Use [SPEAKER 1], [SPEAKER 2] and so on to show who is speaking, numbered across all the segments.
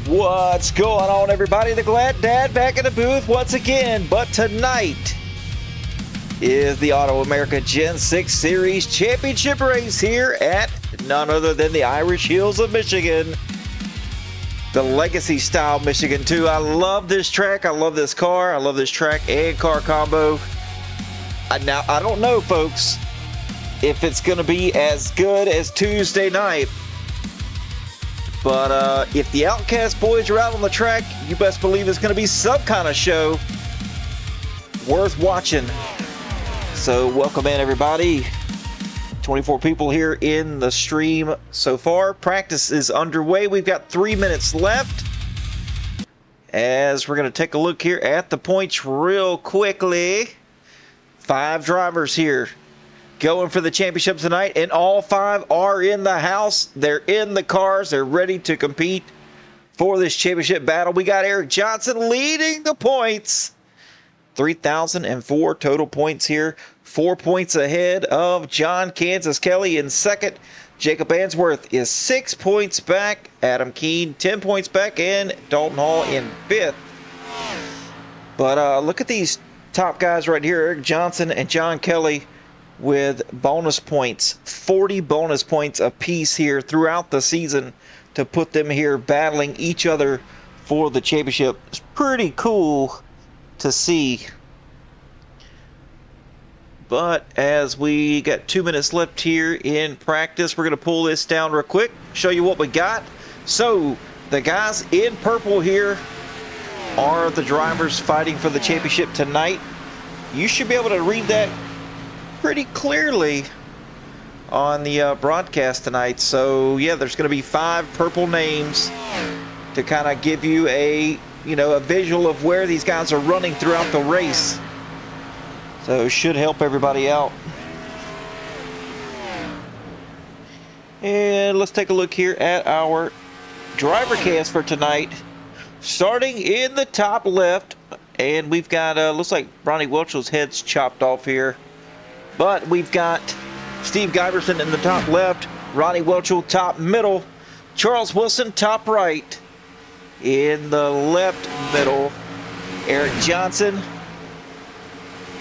[SPEAKER 1] What's going on, everybody? The Glad Dad back in the booth once again. But tonight is the Auto America Gen 6 Series Championship race here at none other than the Irish Hills of Michigan. The Legacy style Michigan 2. I love this track. I love this car. I love this track and car combo. Now, I don't know, folks, if it's going to be as good as Tuesday night. But if the Outcast boys are out on the track, you best believe it's going to be some kind of show worth watching. So welcome in, everybody. 24 people here in the stream so far. Practice is underway. We've got 3 minutes left. As we're going to take a look here at the points real quickly. 5 drivers here going for the championship tonight, and all 5 are in the house. They're in the cars. They're ready to compete for this championship battle. We got Eric Johnson leading the points. 3,004 total points here. 4 points ahead of John Kansas Kelly in second. Jacob Answorth is 6 points back. Adam Keene 10 points back, and Dalton Hall in 5th. But look at these top guys right here, Eric Johnson and John Kelly, with bonus points, 40 bonus points apiece here throughout the season to put them here battling each other for the championship. It's pretty cool to see. But as we got 2 minutes left here in practice, we're going to pull this down real quick, show you what we got. So the guys in purple here are the drivers fighting for the championship tonight. You should be able to read that pretty clearly on the broadcast tonight. So yeah, there's going to be 5 purple names to kind of give you a visual of where these guys are running throughout the race. So it should help everybody out. And let's take a look here at our driver cast for tonight. Starting in the top left, and we've got looks like Ronnie Welch's head's chopped off here. But we've got Steve Giberson in the top left, Ronnie Welchel top middle, Charles Wilson top right. In the left middle, Eric Johnson.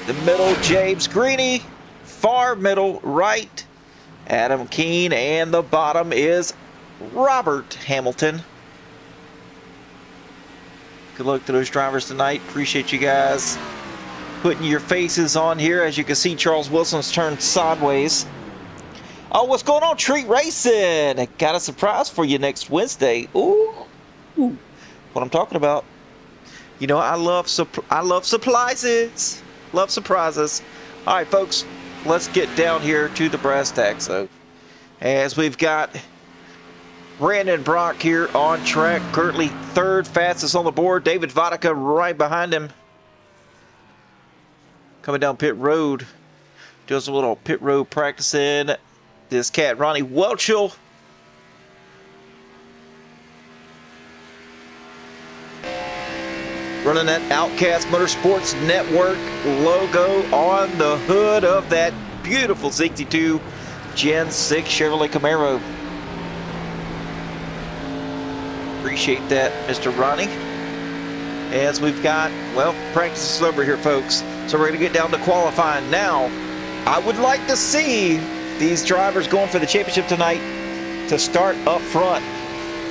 [SPEAKER 1] The middle, James Greeny. Far middle right, Adam Keene. And the bottom is Robert Hamilton. Good luck to those drivers tonight. Appreciate you guys putting your faces on here. As you can see, Charles Wilson's turned sideways. Oh, what's going on, Treat Racing? I got a surprise for you next Wednesday. Ooh, what I'm talking about. You know, I love surprises. Love surprises. All right, folks, let's get down here to the brass tacks. So, as we've got Brandon Brock here on track, currently 3rd fastest on the board. David Vodka right behind him. Coming down pit road, does a little pit road practicing. This cat, Ronnie Welchel. Running that Outcast Motorsports Network logo on the hood of that beautiful 62 Gen 6 Chevrolet Camaro. Appreciate that, Mr. Ronnie. As we've got, well, practice is over here, folks. So we're going to get down to qualifying now. I would like to see these drivers going for the championship tonight to start up front.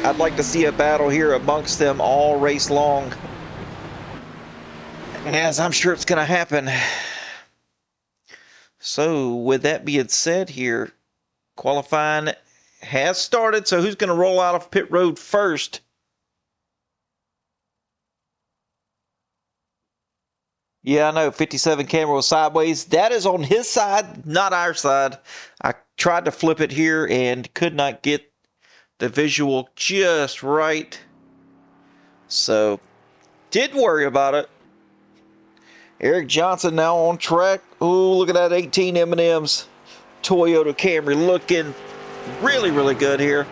[SPEAKER 1] I'd like to see a battle here amongst them all race long. As I'm sure it's going to happen. So with that being said here, qualifying has started. So who's going to roll out of pit road first? Yeah, I know, 57 camera was sideways. That is on his side, not our side. I tried to flip it here and could not get the visual just right. So, didn't worry about it. Eric Johnson now on track. Ooh, look at that 18 M&M's Toyota Camry looking really, really good here.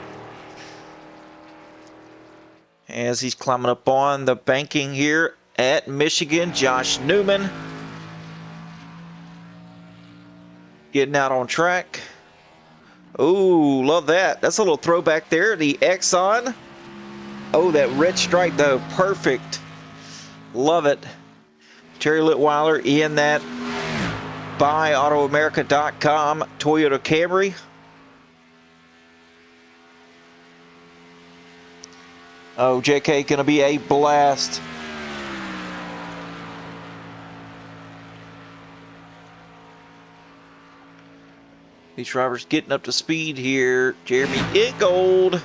[SPEAKER 1] As he's climbing up on the banking here at Michigan, Josh Newman getting out on track. Ooh, love that. That's a little throwback there. The Exxon Oh, that red stripe though, perfect. Love it. Terry Litweiler in that buyautoamerica.com Toyota Camry. Oh, JK, gonna be a blast. These drivers getting up to speed here. Jeremy Ingold.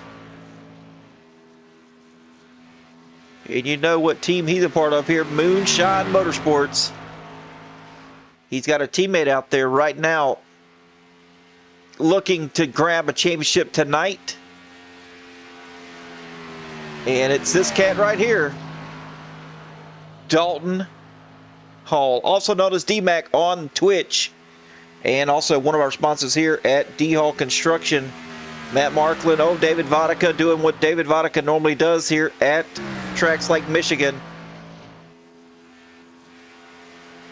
[SPEAKER 1] And you know what team he's a part of here, Moonshine Motorsports. He's got a teammate out there right now looking to grab a championship tonight. And it's this cat right here, Dalton Hall, also known as D-Mac on Twitch. And also one of our sponsors here at D-Hall Construction, Matt Marklin. Oh, David Vodka doing what David Vodka normally does here at tracks like Michigan,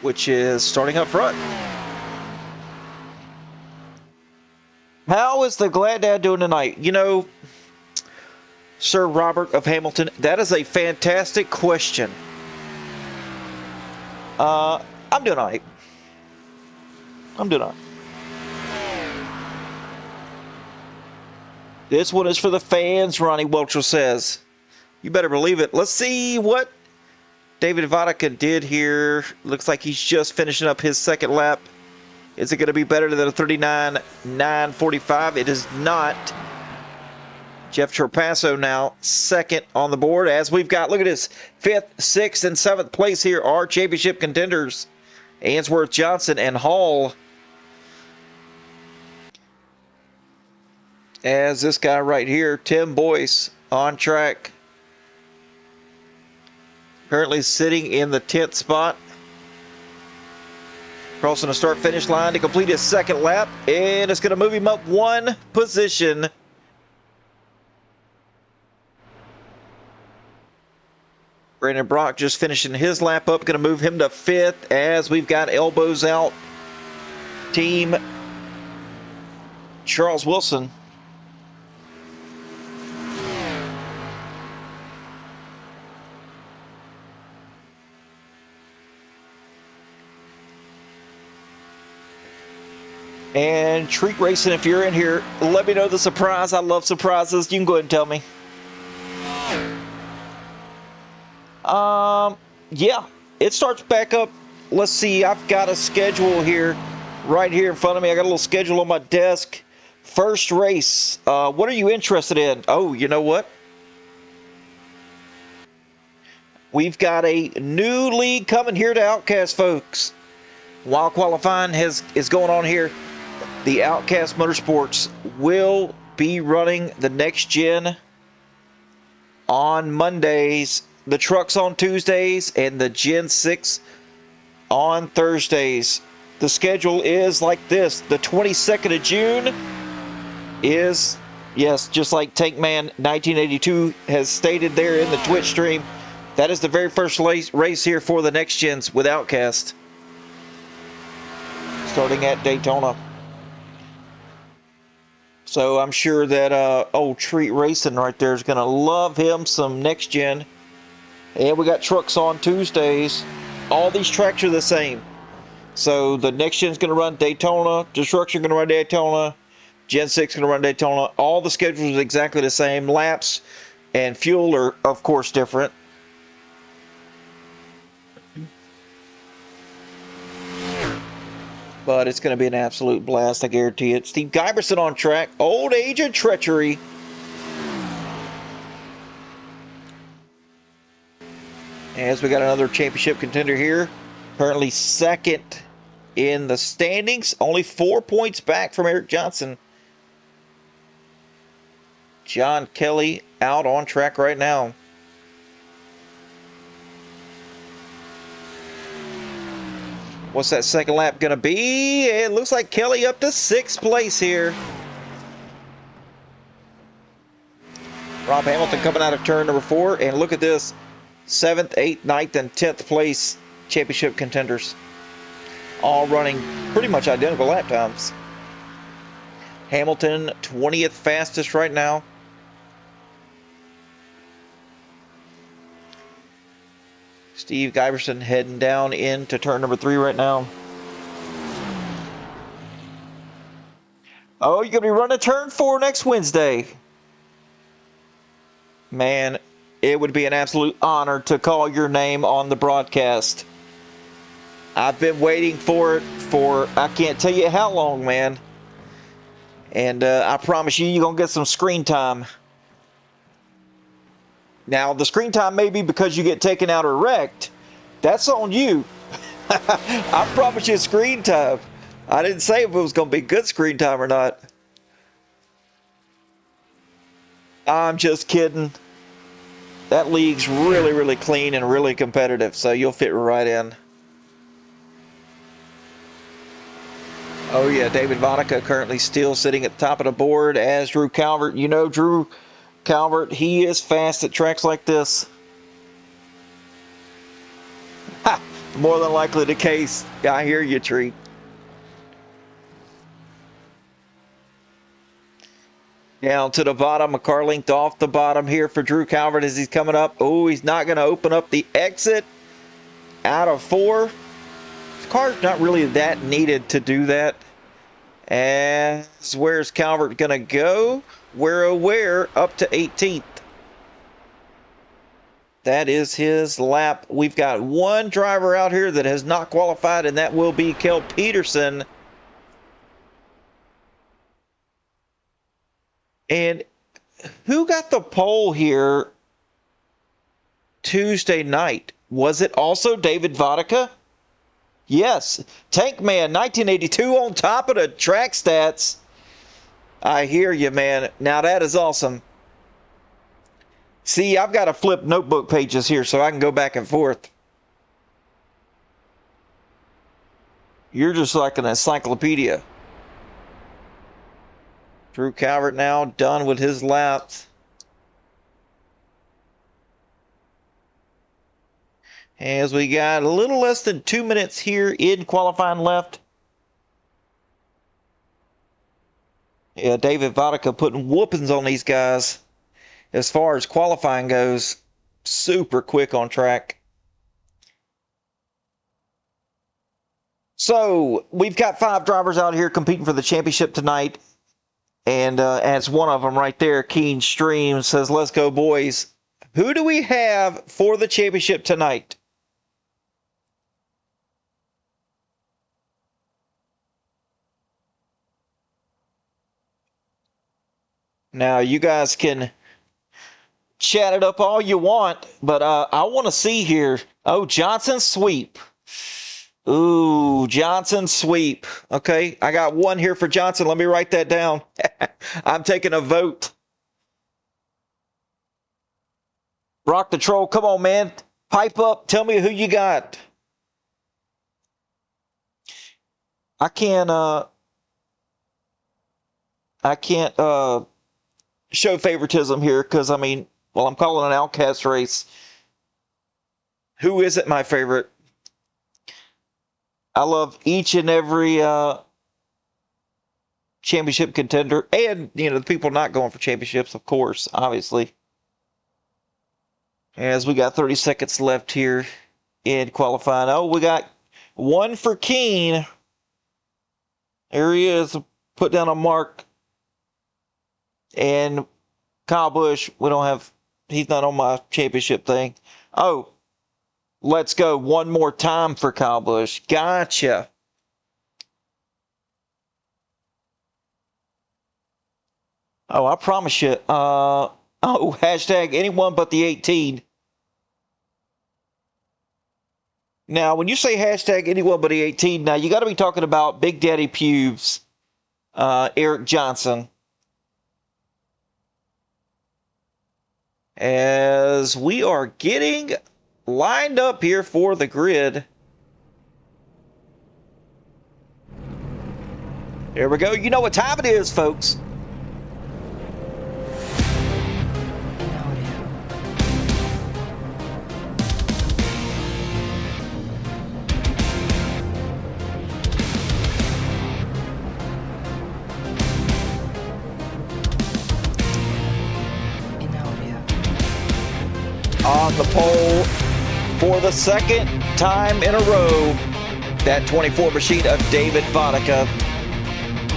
[SPEAKER 1] which is starting up front. How is the Glad Dad doing tonight? You know, Sir Robert of Hamilton, that is a fantastic question. I'm doing all right. I'm doing all right. This one is for the fans, Ronnie Welcher says. You better believe it. Let's see what David Vodka did here. Looks like he's just finishing up his second lap. Is it going to be better than a 39.945? It is not. Jeff Trapasso now second on the board, as we've got, look at this, 5th, 6th, and 7th place here are championship contenders, Ainsworth, Johnson, and Hall. As this guy right here, Tim Boyce, on track, currently sitting in the 10th spot, crossing the start-finish line to complete his second lap, and it's going to move him up one position. Brandon Brock just finishing his lap up, going to move him to 5th, as we've got elbows out team Charles Wilson. And Treat Racing, if you're in here, let me know the surprise. I love surprises. You can go ahead and tell me. Yeah, it starts back up. Let's see, I've got a schedule here, right here in front of me. I got a little schedule on my desk. First race. What are you interested in? Oh, you know what? We've got a new league coming here to Outcast, folks. While qualifying is going on here, the Outcast Motorsports will be running the next gen on Mondays, the trucks on Tuesdays, and the Gen 6 on Thursdays. The schedule is like this. The 22nd of June is, yes, just like Tankman 1982 has stated there in the Twitch stream, that is the very first race here for the next gens with Outcast, starting at Daytona. So I'm sure that old Treat Racing right there is going to love him some next gen. And we got trucks on Tuesdays. All these tracks are the same. So the next gen is going to run Daytona. Destruction going to run Daytona. Gen 6 going to run Daytona. All the schedules are exactly the same. Laps and fuel are, of course, different. But it's going to be an absolute blast, I guarantee it. Steve Giberson on track. Old Age of Treachery. As we got another championship contender here. Currently second in the standings. Only 4 points back from Eric Johnson. John Kelly out on track right now. What's that second lap going to be? It looks like Kelly up to 6th place here. Rob Hamilton coming out of turn number 4. And look at this. 7th, 8th, 9th, and 10th place championship contenders. All running pretty much identical lap times. Hamilton, 20th fastest right now. Steve Giberson heading down into turn number 3 right now. Oh, you're going to be running turn 4 next Wednesday. Man, it would be an absolute honor to call your name on the broadcast. I've been waiting for it for, I can't tell you how long, man. And I promise you're going to get some screen time. Now, the screen time may be because you get taken out or wrecked. That's on you. I promise you screen time. I didn't say if it was going to be good screen time or not. I'm just kidding. That league's really, really clean and really competitive, so you'll fit right in. Oh yeah, David Vodka currently still sitting at the top of the board as Drew Calvert. You know Drew Calvert, he is fast at tracks like this. Ha! More than likely the case. I hear you, Tree. Down to the bottom, a car length off the bottom here for Drew Calvert as he's coming up. Oh, he's not going to open up the exit out of 4. The car's not really that needed to do that. And where's Calvert going to go? Where up to 18th. That is his lap. We've got one driver out here that has not qualified, and that will be Kel Peterson. And who got the pole here Tuesday night? Was it also David Vodka? Yes. Tank Man 1982 on top of the track stats. I hear you, man. Now that is awesome. See, I've got to flip notebook pages here so I can go back and forth. You're just like an encyclopedia. Drew Calvert now done with his laps. As we got a little less than 2 minutes here in qualifying left. Yeah, David Vodka putting whoopings on these guys. As far as qualifying goes, super quick on track. So, we've got 5 drivers out here competing for the championship tonight. And as one of them right there, Keen Stream says, let's go, boys. Who do we have for the championship tonight? Now, you guys can chat it up all you want, but I want to see here. Oh, Johnson sweep. Ooh, Johnson sweep. Okay, I got one here for Johnson. Let me write that down. I'm taking a vote. Rock the Troll, come on, man. Pipe up. Tell me who you got. I can't show favoritism here because, I mean, well, I'm calling an Outcast race. Who isn't my favorite? I love each and every championship contender, and the people not going for championships, of course, obviously. As we got 30 seconds left here in qualifying. Oh, we got one for Keen. There he is, put down a mark. And Kyle Busch, he's not on my championship thing. Oh, let's go one more time for Kyle Busch. Gotcha. Oh, I promise you. Hashtag anyone but the 18. Now, when you say hashtag anyone but the 18, now you got to be talking about Big Daddy Pubes, Eric Johnson. As we are getting lined up here for the grid. There we go. You know what time it is, folks. On the pole, for the second time in a row. That 24 machine of David Vodicka.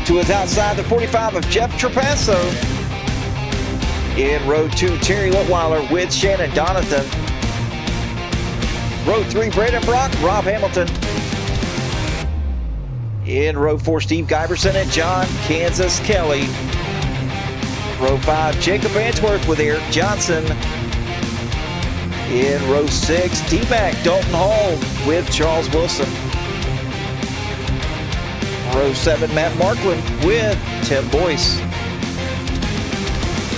[SPEAKER 1] To his outside, the 45 of Jeff Trapasso. In row 2, Terry Litweiler with Shannon Donathan. Row 3, Brandon Brock, Rob Hamilton. In row 4, Steve Giberson and John Kansas Kelly. Row 5, Jacob Answorth with Eric Johnson. In row 6, D-Mac Dalton Hall with Charles Wilson. Row 7, Matt Markland with Tim Boyce.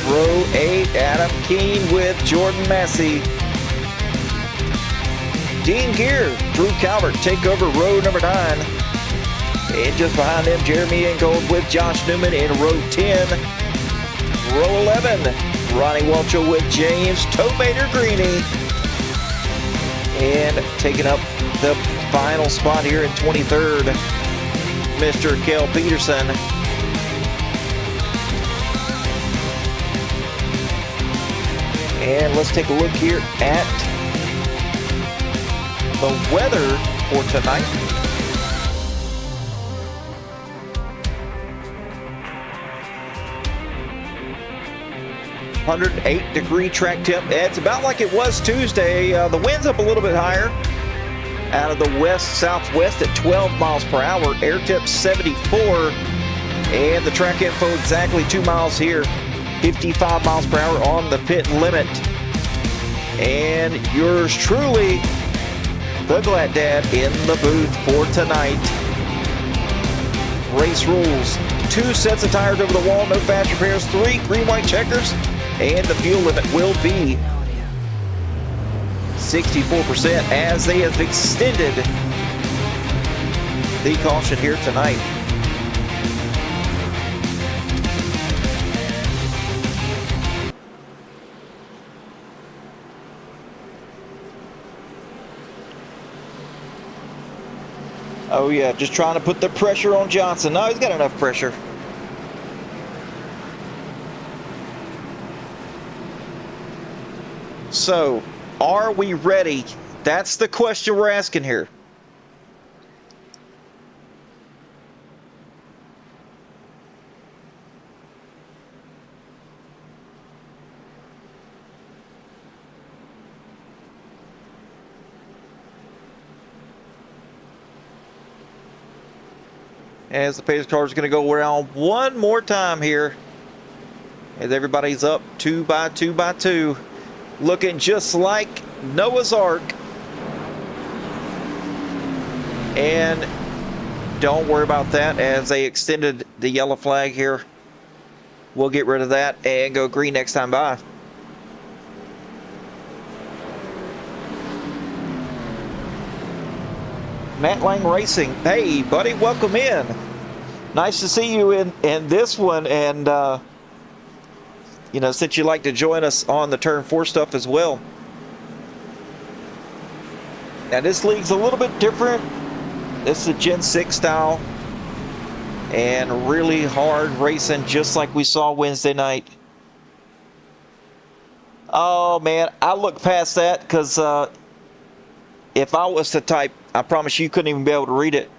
[SPEAKER 1] Row 8, Adam Keene with Jordan Massey. Dean Gear, Drew Calvert take over row number 9. And just behind them, Jeremy Ingold with Josh Newman in row 10. Row 11, Ronnie Welchel with James Tomater Greeny. And taking up the final spot here in 23rd, Mr. Kel Peterson. And let's take a look here at the weather for tonight. .108-degree track temp. It's about like it was Tuesday. The wind's up a little bit higher. Out of the west-southwest at 12 miles per hour. Air temp 74. And the track info exactly 2 miles here. 55 miles per hour on the pit limit. And yours truly, the Glad Dad, in the booth for tonight. Race rules. 2 sets of tires over the wall, no fast repairs, 3 green-white checkers, and the fuel limit will be 64% as they have extended the caution here tonight. Oh yeah, just trying to put the pressure on Johnson. No, he's got enough pressure. So, are we ready? That's the question we're asking here. As the pace car is going to go around one more time here. As everybody's up 2 by 2 by 2. Looking just like Noah's Ark. And don't worry about that as they extended the yellow flag here. We'll get rid of that and go green next time by. Matt Lang Racing. Hey, buddy, welcome in. Nice to see you in this one. And, you know, since you like to join us on the Turn 4 stuff as well. Now, this league's a little bit different. This is a Gen 6 style. And really hard racing, just like we saw Wednesday night. Oh, man, I look past that because if I was to type, I promise you couldn't even be able to read it.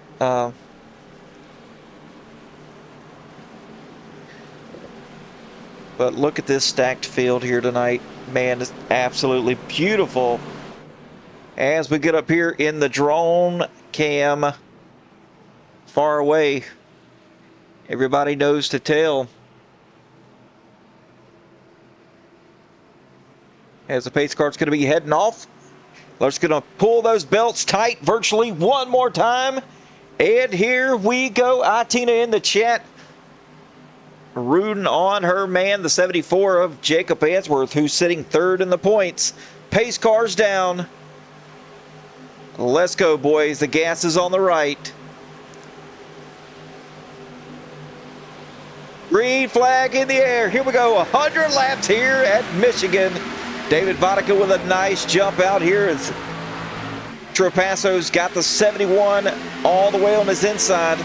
[SPEAKER 1] But look at this stacked field here tonight. Man, it's absolutely beautiful. As we get up here in the drone cam, far away, everybody knows to tell. As the pace car's going to be heading off. Let's going to pull those belts tight virtually one more time. And here we go. Itina in the chat. Rooting on her man, the 74 of Jacob Answorth, who's sitting third in the points. Pace car's down. Let's go, boys. The gas is on the right. Green flag in the air. Here we go. 100 laps here at Michigan. David Vodicka with a nice jump out here as Trapasso's got the 71 all the way on his inside.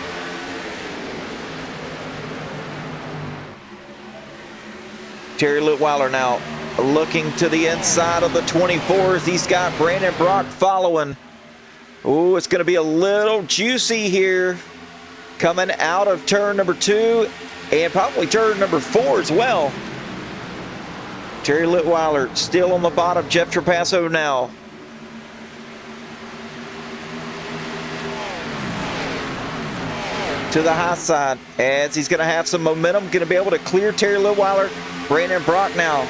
[SPEAKER 1] Terry Litweiler now looking to the inside of the 24s. He's got Brandon Brock following. Oh, it's going to be a little juicy here coming out of turn number 2 and probably turn number 4 as well. Terry Litweiler still on the bottom. Jeff Trapasso now. To the high side as he's going to have some momentum. Going to be able to clear Terry Litweiler. Brandon Brock now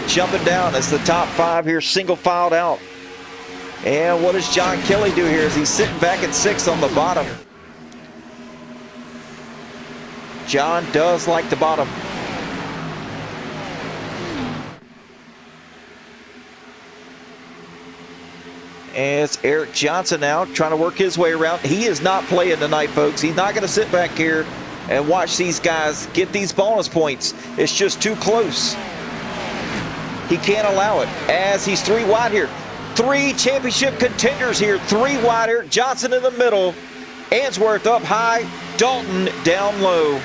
[SPEAKER 1] jumping down as the top 5 here single filed out. And what does John Kelly do here as he's sitting back at 6th on the bottom? John does like the bottom. As Eric Johnson now trying to work his way around. He is not playing tonight, folks. He's not going to sit back here and watch these guys get these bonus points. It's just too close. He can't allow it as he's 3 wide here. 3 championship contenders here. 3 wide here. Johnson in the middle. Answorth up high. Dalton down low.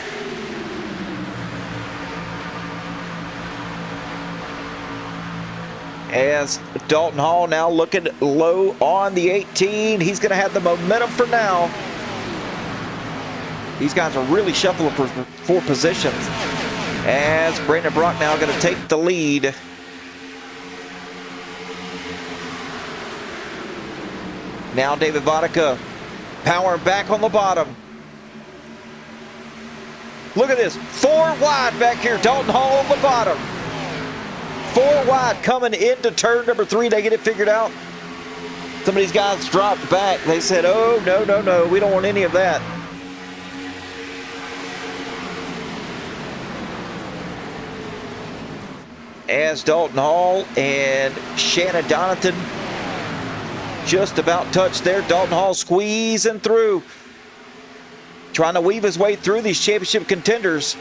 [SPEAKER 1] As Dalton Hall now looking low on the 18. He's going to have the momentum for now. These guys are really shuffling for positions. As Brandon Brock now going to take the lead. Now David Vodka powering back on the bottom. Look at this. 4 wide back here. Dalton Hall on the bottom. 4 wide coming into turn number 3. They get it figured out. Some of these guys dropped back. They said, oh, no, no, no. We don't want any of that. As Dalton Hall and Shannon Donington just about touched there. Dalton Hall squeezing through. Trying to weave his way through these championship contenders.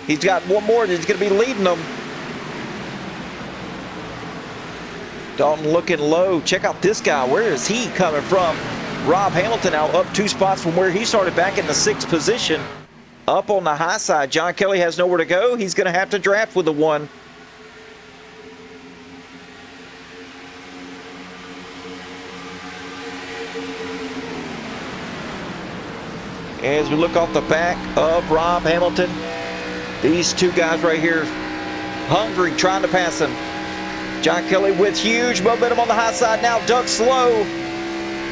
[SPEAKER 1] He's got one more that's going to be leading them. Dalton looking low. Check out this guy. Where is he coming from? Rob Hamilton now up 2 spots from where he started back in the 6th position. Up on the high side. John Kelly has nowhere to go. He's going to have to draft with the 1. As we look off the back of Rob Hamilton, these 2 guys right here, hungry, trying to pass him. John Kelly with huge momentum on the high side now. Doug Slow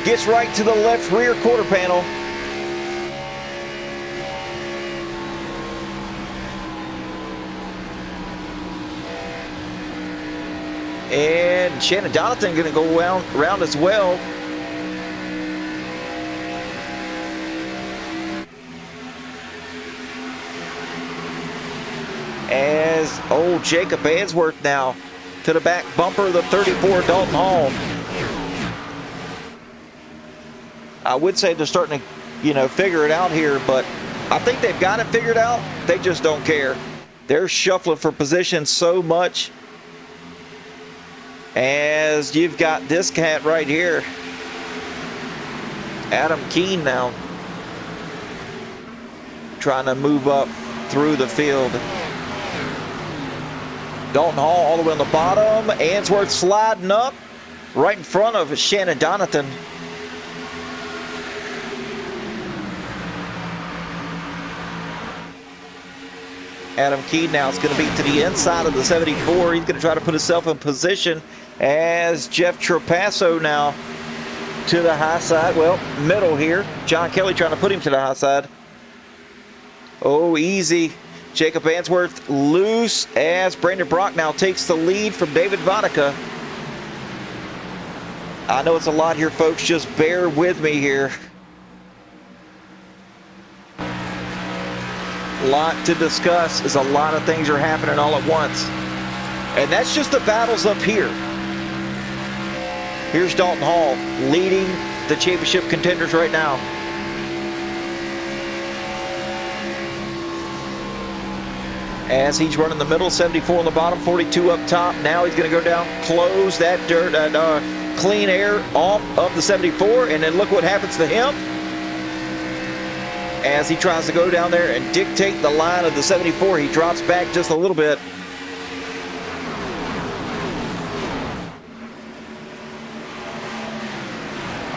[SPEAKER 1] gets right to the left rear quarter panel. And Shannon Donington going to go around as well. As old Jacob Answorth now to the back bumper of the 34 Dalton Hall. I would say they're starting to, figure it out here, but I think they've got it figured out. They just don't care. They're shuffling for position so much. As you've got this cat right here, Adam Keene now trying to move up through the field. Dalton Hall all the way on the bottom. Answorth sliding up right in front of Shannon Donington. Adam Keene now is going to be to the inside of the 74. He's going to try to put himself in position as Jeff Trapasso now to the high side. Well, middle here. John Kelly trying to put him to the high side. Oh, easy. Jacob Answorth loose as Brandon Brock now takes the lead from David Vodka. I know it's a lot here, folks. Just bear with me here. A lot to discuss as a lot of things are happening all at once. And that's just the battles up here. Here's Dalton Hall leading the championship contenders right now. As he's running the middle, 74 on the bottom, 42 up top. Now he's going to go down, close that dirt, clean air off of the 74, and then look what happens to him as he tries to go down there and dictate the line of the 74. He drops back just a little bit.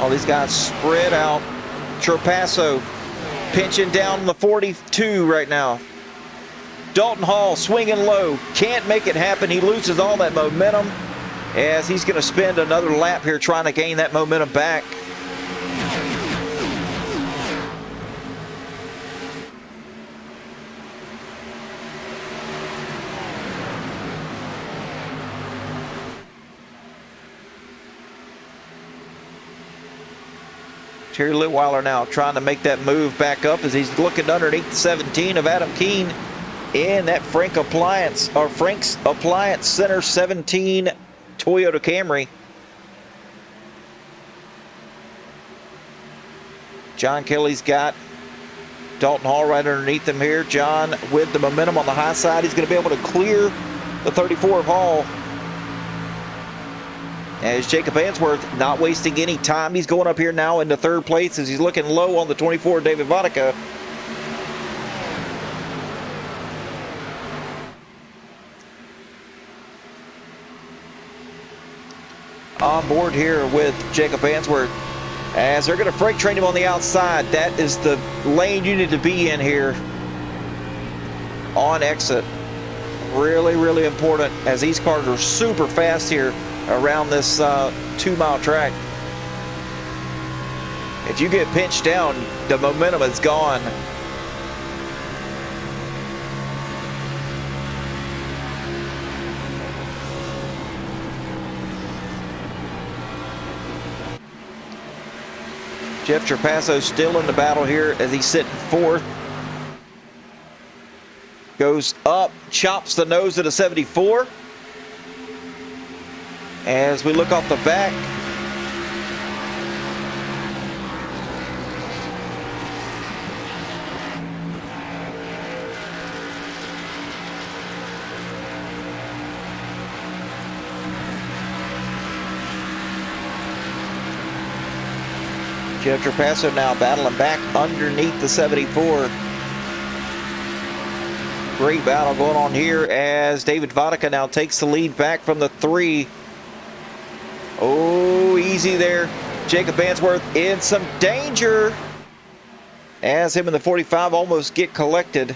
[SPEAKER 1] All these guys spread out. Trapasso pinching down the 42 right now. Dalton Hall swinging low. Can't make it happen. He loses all that momentum as he's going to spend another lap here trying to gain that momentum back. Terry Litweiler now trying to make that move back up as he's looking underneath the 17 of Adam Keene in that Frank's Appliance Center 17 Toyota Camry. John Kelly's got Dalton Hall right underneath him here. John with the momentum on the high side. He's going to be able to clear the 34 of Hall. As Jacob Answorth not wasting any time. He's going up here now into third place as he's looking low on the 24, David Vodicka. On board here with Jacob Answorth as they're going to freight train him on the outside. That is the lane you need to be in here on exit. Really, really important as these cars are super fast here around this 2-mile track. If you get pinched down, the momentum is gone. Jeff Trapasso still in the battle here as he's sitting fourth. Goes up, chops the nose of the 74. As we look off the back, Jeff Trapasso now battling back underneath the 74. Great battle going on here as David Vodicka now takes the lead back from the 3. Oh, easy there. Jacob Answorth in some danger as him and the 45 almost get collected.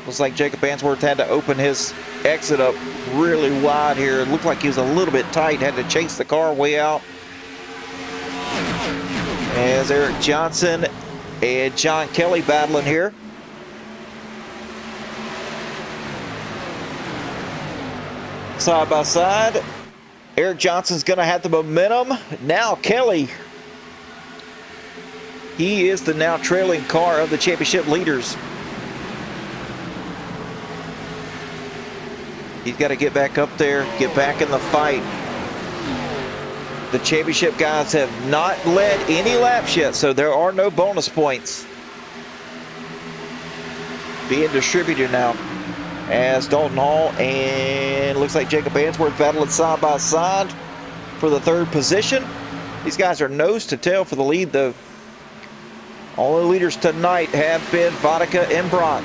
[SPEAKER 1] Looks like Jacob Answorth had to open his exit up really wide here. It looked like he was a little bit tight, had to chase the car way out. As Eric Johnson and John Kelly battling here. Side by side. Eric Johnson's going to have the momentum. Now Kelly. He is the now trailing car of the championship leaders. He's got to get back up there, get back in the fight. The championship guys have not led any laps yet, so there are no bonus points being distributed now. As Dalton Hall and looks like Jacob Answorth battling side by side for the third position. These guys are nose to tail for the lead, though. All the leaders tonight have been Vodicka and Brock.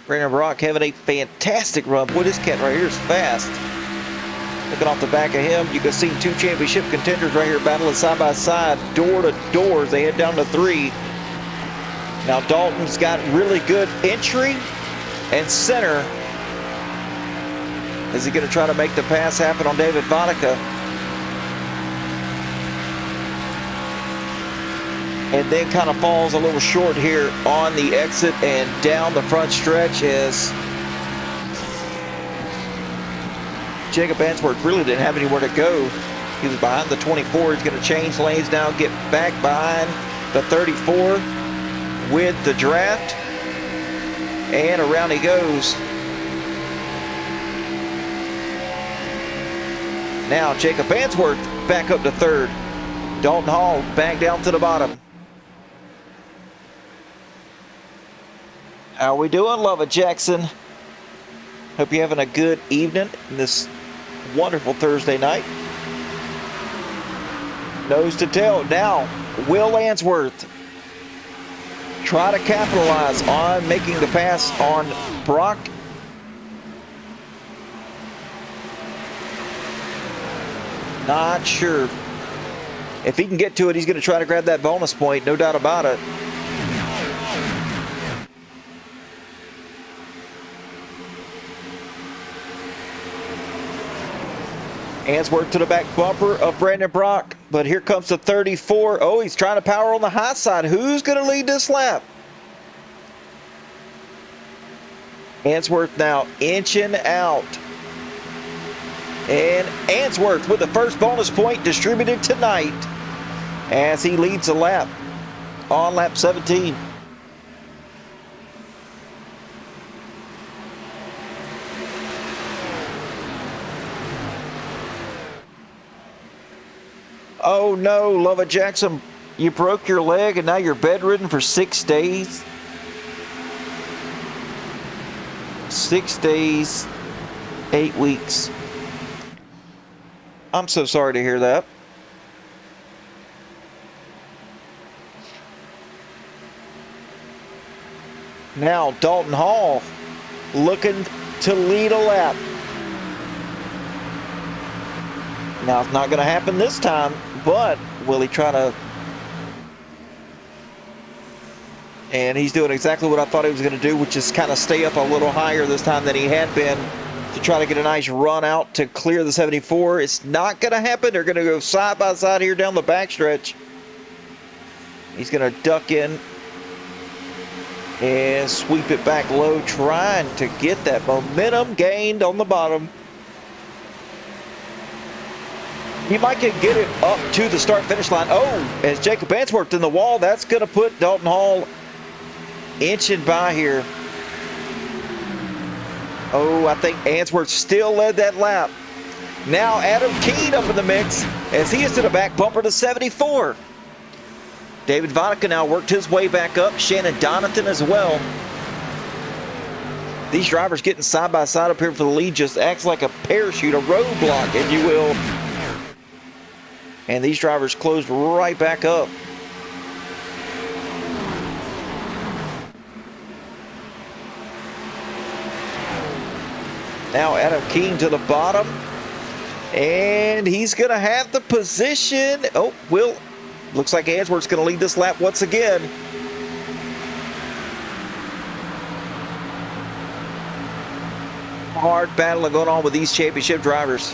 [SPEAKER 1] Brandon Brock having a fantastic run. Boy, this cat right here is fast. Looking off the back of him, you can see two championship contenders right here battling side by side, door to door as they head down to 3. Now Dalton's got really good entry and center. Is he going to try to make the pass happen on David Vodicka? And then kind of falls a little short here on the exit and down the front stretch as Jacob Answorth really didn't have anywhere to go. He was behind the 24. He's going to change lanes now, get back behind the 34 with the draft. And around he goes. Now Jacob Answorth back up to 3rd. Dalton Hall back down to the bottom. How we doing, Lovett Jackson? Hope you're having a good evening this wonderful Thursday night. Nose to tail. Now, Will Answorth try to capitalize on making the pass on Brock. Not sure. If he can get to it, he's going to try to grab that bonus point, no doubt about it. Answorth to the back bumper of Brandon Brock, but here comes the 34. Oh, he's trying to power on the high side. Who's going to lead this lap? Answorth now inching out. And Answorth with the first bonus point distributed tonight as he leads the lap on lap 17. Oh no, Lovett Jackson, you broke your leg and now you're bedridden for 6 days. 6 days, 8 weeks. I'm so sorry to hear that. Now Dalton Hall looking to lead a lap. Now it's not going to happen this time, but will he try to? And he's doing exactly what I thought he was going to do, which is kind of stay up a little higher this time than he had been to try to get a nice run out to clear the 74. It's not going to happen. They're going to go side by side here down the backstretch. He's going to duck in and sweep it back low, trying to get that momentum gained on the bottom. He might get it up to the start-finish line. Oh, as Jacob Answorth in the wall, that's going to put Dalton Hall inching by here. Oh, I think Answorth still led that lap. Now Adam Keene up in the mix as he is to the back bumper to 74. David Vodka now worked his way back up. Shannon Donington as well. These drivers getting side by side up here for the lead just acts like a parachute, a roadblock, if you will. And these drivers closed right back up. Now Adam Keene to the bottom. And he's going to have the position. Oh, looks like Answorth's going to lead this lap once again. Hard battle going on with these championship drivers.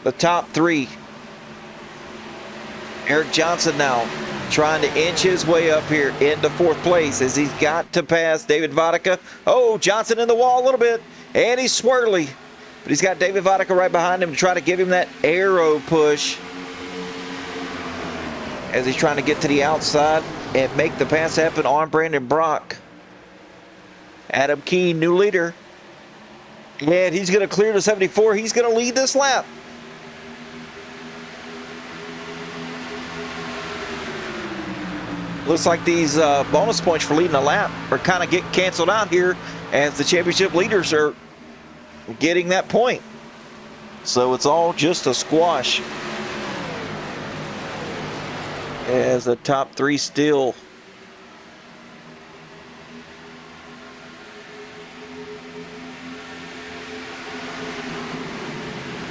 [SPEAKER 1] The top three. Eric Johnson now trying to inch his way up here into 4th place as he's got to pass David Vodka. Oh, Johnson in the wall a little bit, and he's swirly. But he's got David Vodka right behind him to try to give him that arrow push as he's trying to get to the outside and make the pass happen on Brandon Brock. Adam Keene, new leader. And he's going to clear the 74. He's going to lead this lap. Looks like these bonus points for leading a lap are kind of getting canceled out here as the championship leaders are getting that point. So it's all just a squash as the top three still.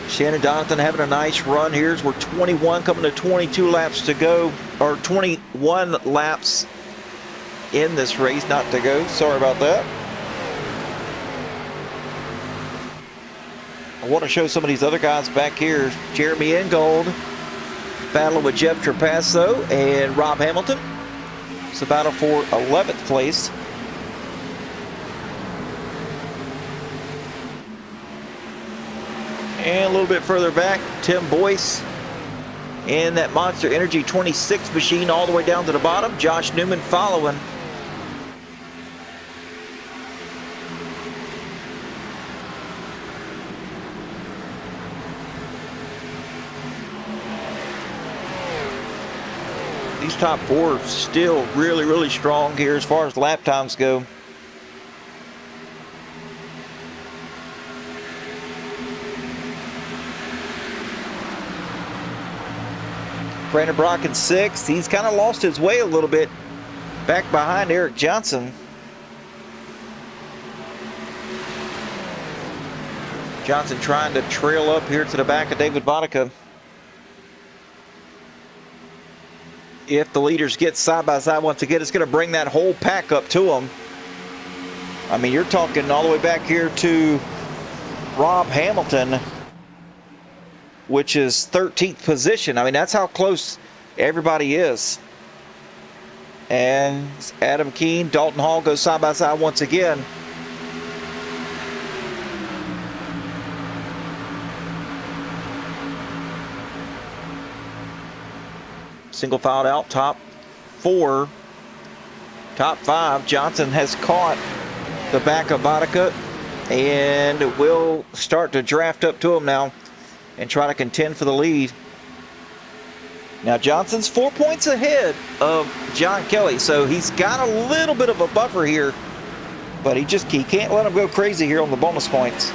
[SPEAKER 1] Shannon Donington having a nice run here as we're 21 coming to 22 laps to go, or 21 laps in this race, not to go. Sorry about that. I want to show some of these other guys back here. Jeremy Ingold battling with Jeff Trapasso and Rob Hamilton. It's a battle for 11th place. And a little bit further back, Tim Boyce in that Monster Energy 26 machine all the way down to the bottom. Josh Newman following. These top four are still really, really strong here as far as lap times go. Brandon Brock in 6th. He's kind of lost his way a little bit back behind Eric Johnson. Johnson trying to trail up here to the back of David Vodka. If the leaders get side by side once again, it's going to bring that whole pack up to them. I mean, you're talking all the way back here to Rob Hamilton, which is 13th position. I mean, that's how close everybody is. And Adam Keene, Dalton Hall goes side by side once again. Single filed out, top 4, top 5. Johnson has caught the back of Vodka and will start to draft up to him now and try to contend for the lead. Now Johnson's 4 points ahead of John Kelly, so he's got a little bit of a buffer here, but he can't let him go crazy here on the bonus points.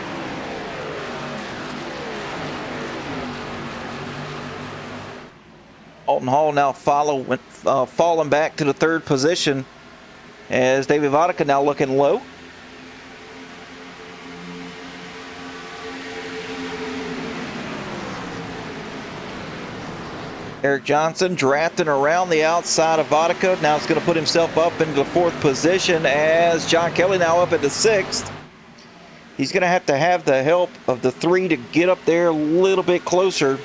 [SPEAKER 1] Alton Hall now falling back to the 3rd position as David Vodka now looking low. Eric Johnson drafting around the outside of Vodka. Now it's going to put himself up into the 4th position as John Kelly now up into 6th. He's going to have the help of the 3 to get up there a little bit closer.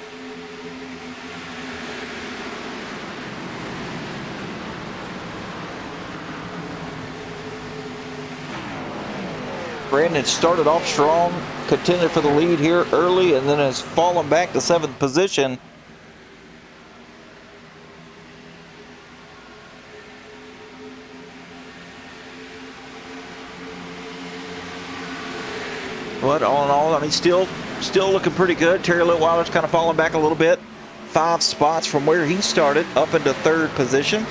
[SPEAKER 1] Brandon started off strong, contended for the lead here early, and then has fallen back to 7th position. But all in all, I mean, still looking pretty good. Terry Litweiler's kind of falling back a little bit. 5 spots from where he started, up into 3rd position.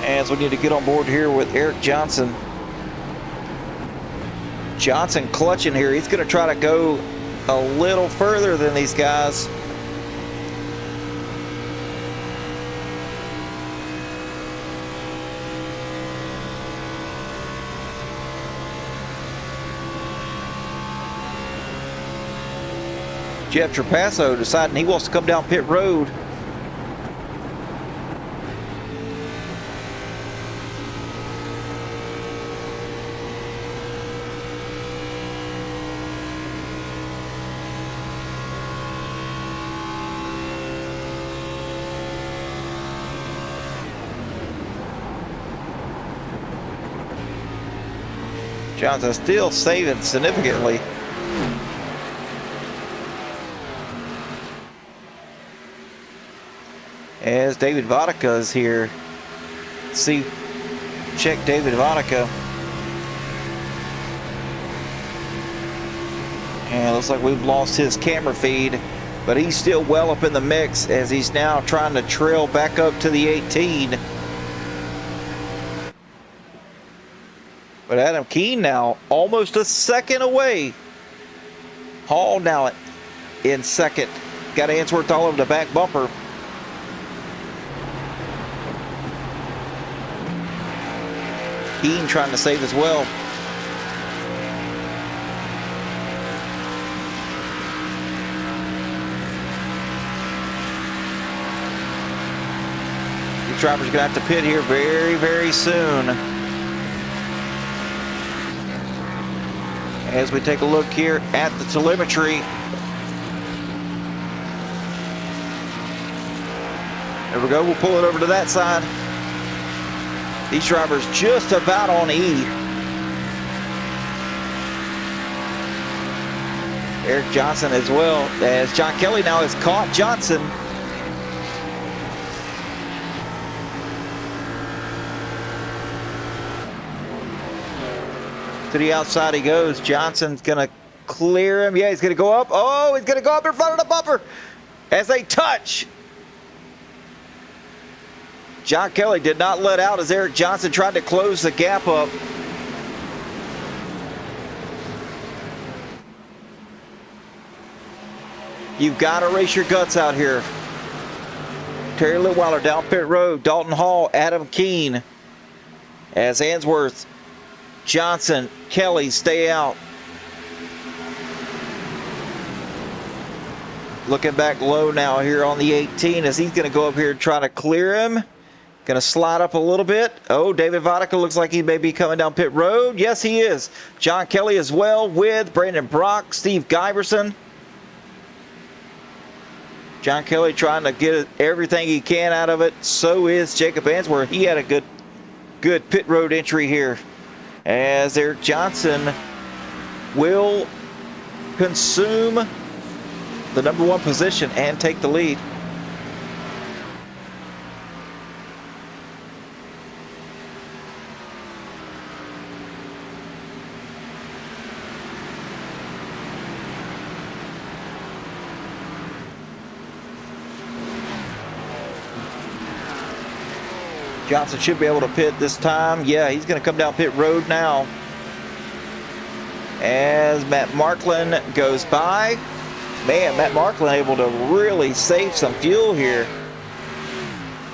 [SPEAKER 1] As we need to get on board here with Eric Johnson. Johnson clutching here. He's going to try to go a little further than these guys. Jeff Trapasso deciding he wants to come down pit road. Johnson still saving significantly. As David Vodka is here. Check David Vodka. And it looks like we've lost his camera feed, but he's still well up in the mix as he's now trying to trail back up to the 18. But Adam Keene now almost a second away. Hall now in 2nd. Got Answorth all over the back bumper. Keene trying to save as well. These drivers are going to have to pit here very, very soon. As we take a look here at the telemetry. There we go, we'll pull it over to that side. These drivers just about on E. Eric Johnson as well, as John Kelly now has caught Johnson. To the outside he goes. Johnson's gonna clear him. Yeah, he's gonna go up. Oh, he's gonna go up in front of the bumper as they touch. John Kelly did not let out as Eric Johnson tried to close the gap up. You've got to race your guts out here. Terry Litweiler down pit road. Dalton Hall, Adam Keene. As Answorth, Johnson, Kelly stay out. Looking back low now here on the 18 as he's going to go up here and try to clear him. Going to slide up a little bit. Oh, David Vodka looks like he may be coming down pit road. Yes, he is. John Kelly as well with Brandon Brock, Steve Giberson. John Kelly trying to get everything he can out of it. So is Jacob Answorth. He had a good pit road entry here. As Eric Johnson will consume the #1 position and take the lead. Johnson should be able to pit this time. Yeah, he's going to come down pit road now. As Matt Marklin goes by. Man, Matt Marklin able to really save some fuel here.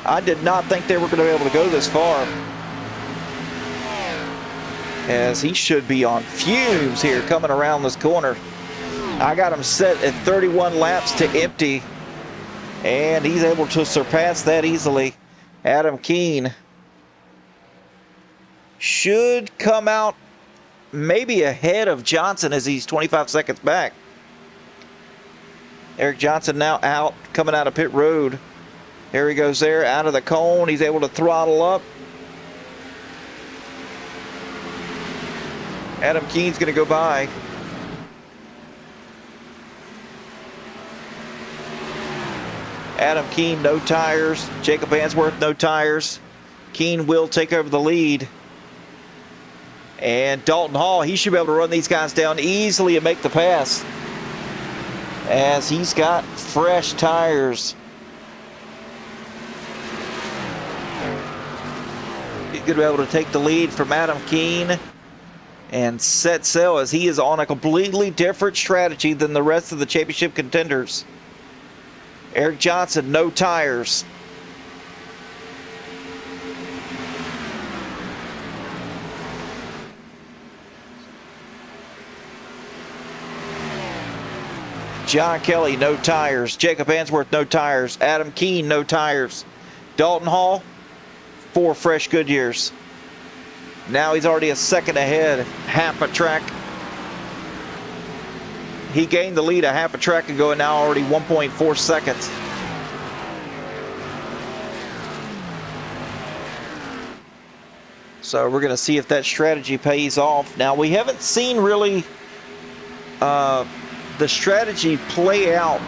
[SPEAKER 1] I did not think they were going to be able to go this far. As he should be on fumes here coming around this corner. I got him set at 31 laps to empty. And he's able to surpass that easily. Adam Keene should come out maybe ahead of Johnson as he's 25 seconds back. Eric Johnson now out, coming out of pit road. There he goes there, out of the cone. He's able to throttle up. Adam Keene's going to go by. Adam Keene, no tires. Jacob Answorth, no tires. Keene will take over the lead. And Dalton Hall, he should be able to run these guys down easily and make the pass, as he's got fresh tires. He's going to be able to take the lead from Adam Keene and set sail, as he is on a completely different strategy than the rest of the championship contenders. Eric Johnson, no tires. John Kelly, no tires. Jacob Answorth, no tires. Adam Keene, no tires. Dalton Hall, 4 fresh Goodyears. Now he's already a second ahead, half a track. He gained the lead a half a track ago and now already 1.4 seconds. So we're going to see if that strategy pays off. Now, we haven't seen really the strategy play out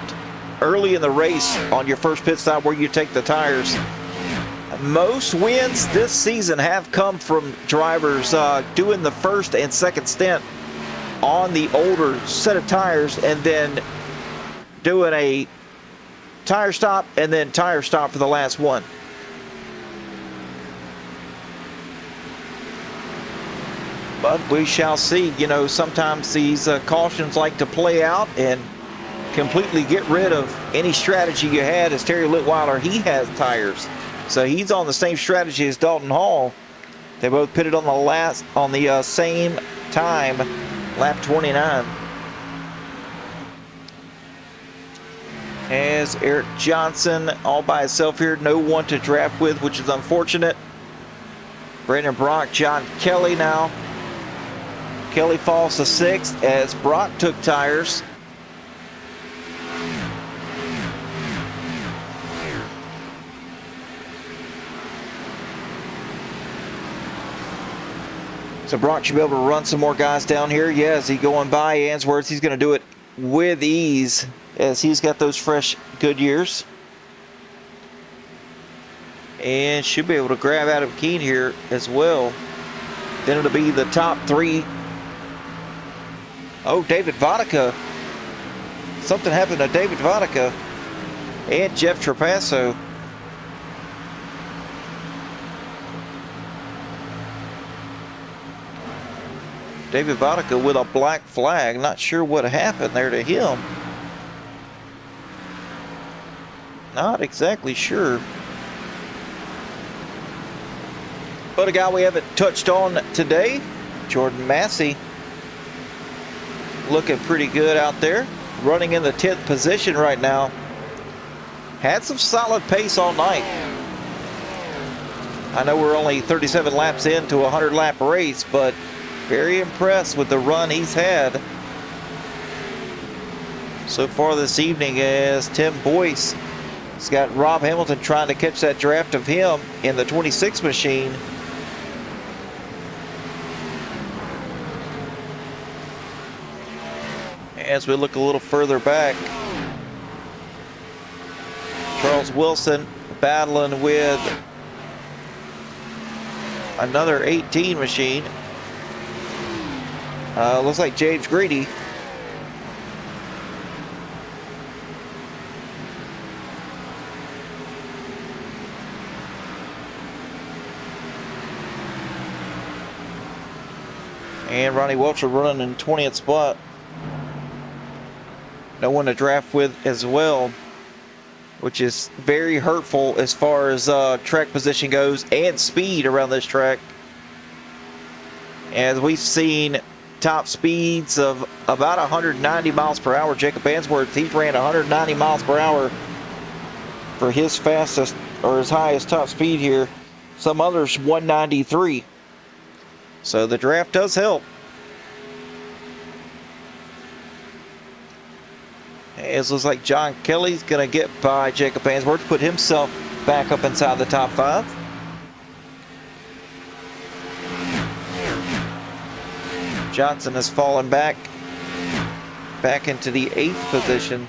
[SPEAKER 1] early in the race on your first pit stop where you take the tires. Most wins this season have come from drivers doing the first and second stint on the older set of tires and then doing a tire stop and then tire stop for the last one. But we shall see. You know, sometimes these cautions like to play out and completely get rid of any strategy you had. As Terry Litweiler, he has tires, so he's on the same strategy as Dalton Hall. They both pitted on the same time, lap 29. As Eric Johnson all by himself here, no one to draft with, which is unfortunate. Brandon Brock, John Kelly now. Kelly falls to 6th as Brock took tires. So Brock should be able to run some more guys down here. Yeah, is he going by Answorth? He's going to do it with ease as he's got those fresh Goodyears. And should be able to grab Adam Keene here as well. Then it'll be the top 3. Oh, David Vodka. Something happened to David Vodka and Jeff Trapasso. David Vodka with a black flag. Not sure what happened there to him. Not exactly sure. But a guy we haven't touched on today, Jordan Massey, looking pretty good out there. Running in the 10th position right now. Had some solid pace all night. I know we're only 37 laps into a 100-lap race, but very impressed with the run he's had so far this evening, as Tim Boyce has got Rob Hamilton trying to catch that draft of him in the 26 machine. As we look a little further back, Charles Wilson battling with another 18 machine. Looks like James Grady. And Ronnie Welcher running in 20th spot. No one to draft with as well, which is very hurtful as far as track position goes and speed around this track. As we've seen top speeds of about 190 miles per hour. Jacob Answorth, he ran 190 miles per hour for his fastest or his highest top speed here. Some others 193. So the draft does help. It looks like John Kelly's going to get by Jacob Answorth, put himself back up inside the top 5. Johnson has fallen back into the 8th position,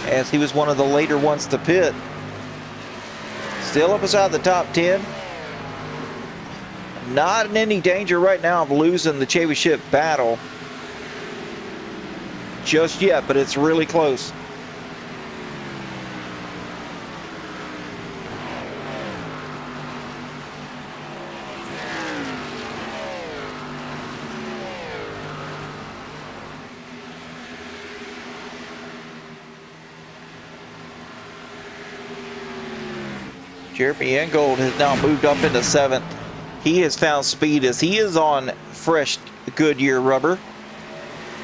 [SPEAKER 1] as he was one of the later ones to pit. Still up inside the top 10. Not in any danger right now of losing the championship battle just yet, but it's really close. Jeremy Engold has now moved up into 7th. He has found speed as he is on fresh Goodyear rubber,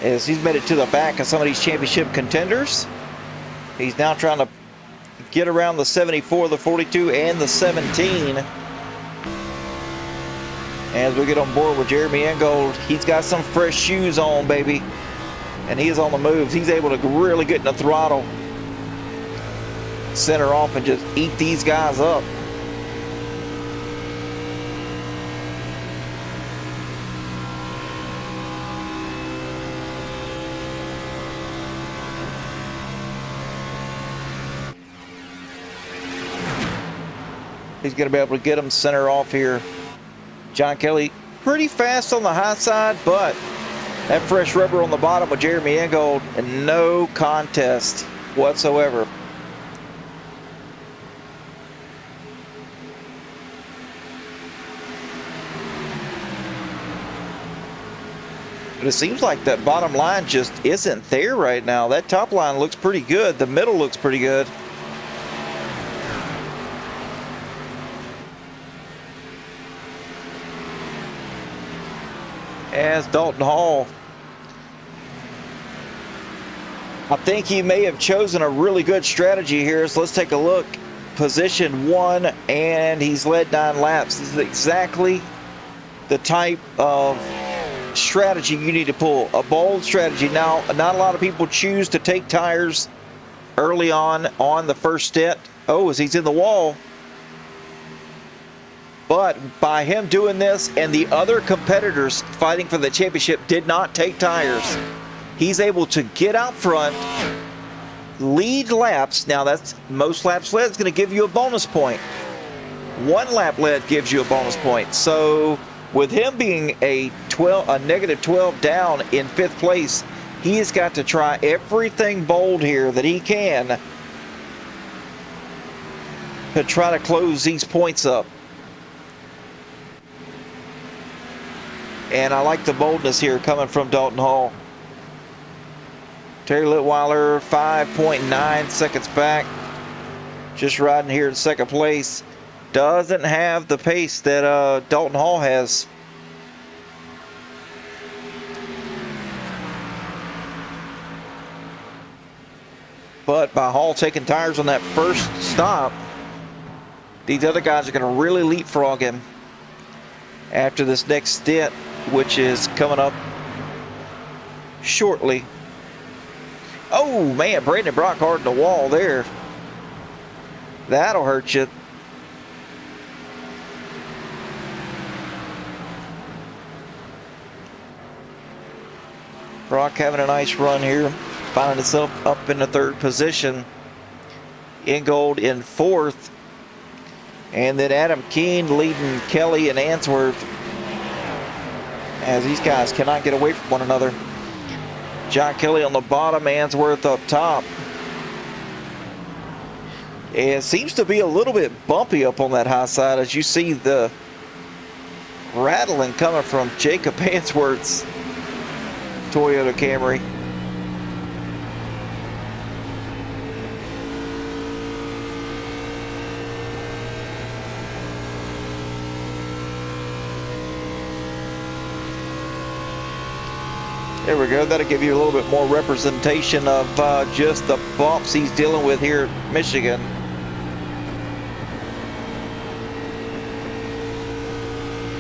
[SPEAKER 1] as he's made it to the back of some of these championship contenders. He's now trying to get around the 74, the 42, and the 17. As we get on board with Jeremy Engold, he's got some fresh shoes on, baby. And he is on the moves. He's able to really get in the throttle, center off, and just eat these guys up. He's going to be able to get him center off here. John Kelly, pretty fast on the high side, but that fresh rubber on the bottom with Jeremy Engold, and no contest whatsoever. But it seems like that bottom line just isn't there right now. That top line looks pretty good. The middle looks pretty good. As Dalton Hall, I think he may have chosen a really good strategy here. So let's take a look. Position 1, and he's led 9 laps. This is exactly the type of strategy you need to pull. A bold strategy. Now, not a lot of people choose to take tires early on the first stint. Oh, as he's in the wall. But by him doing this, and the other competitors fighting for the championship did not take tires, he's able to get out front, lead laps. Now, that's most laps led is going to give you a bonus point. 1 lap led gives you a bonus point. So with him being a negative 12 down in 5th place, he has got to try everything bold here that he can to try to close these points up. And I like the boldness here coming from Dalton Hall. Terry Litweiler, 5.9 seconds back. just riding here in second place. Doesn't have the pace that Dalton Hall has. But by Hall taking tires on that first stop, these other guys are going to really leapfrog him after this next stint, which is coming up shortly. Oh man, Brandon Brockhart in the wall there. That'll hurt you. Brock having a nice run here, finding himself up in the third position. Ingold in fourth. And then Adam Keene leading Kelly and Answorth, as these guys cannot get away from one another. John Kelly on the bottom, Answorth up top. It seems to be a little bit bumpy up on that high side, as you see the rattling coming from Jacob Answorth's Toyota Camry. There we go. That'll give you a little bit more representation of just the bumps he's dealing with here at Michigan.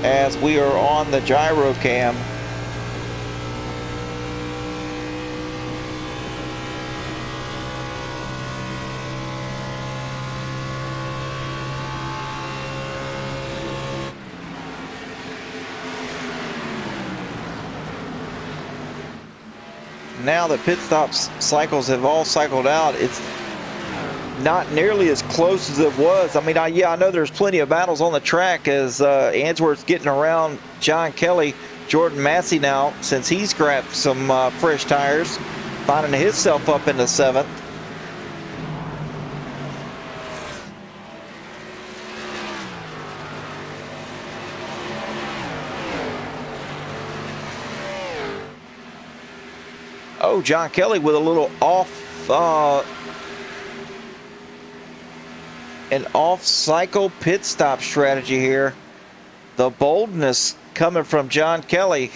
[SPEAKER 1] As we are on the gyro cam. Now that pit stops cycles have all cycled out, it's not nearly as close as it was. I mean, I know there's plenty of battles on the track as Answorth's getting around John Kelly. Jordan Massey now, since he's grabbed some fresh tires, finding himself up in the seventh. Oh, John Kelly with a little an off-cycle pit stop strategy here. The boldness coming from John Kelly.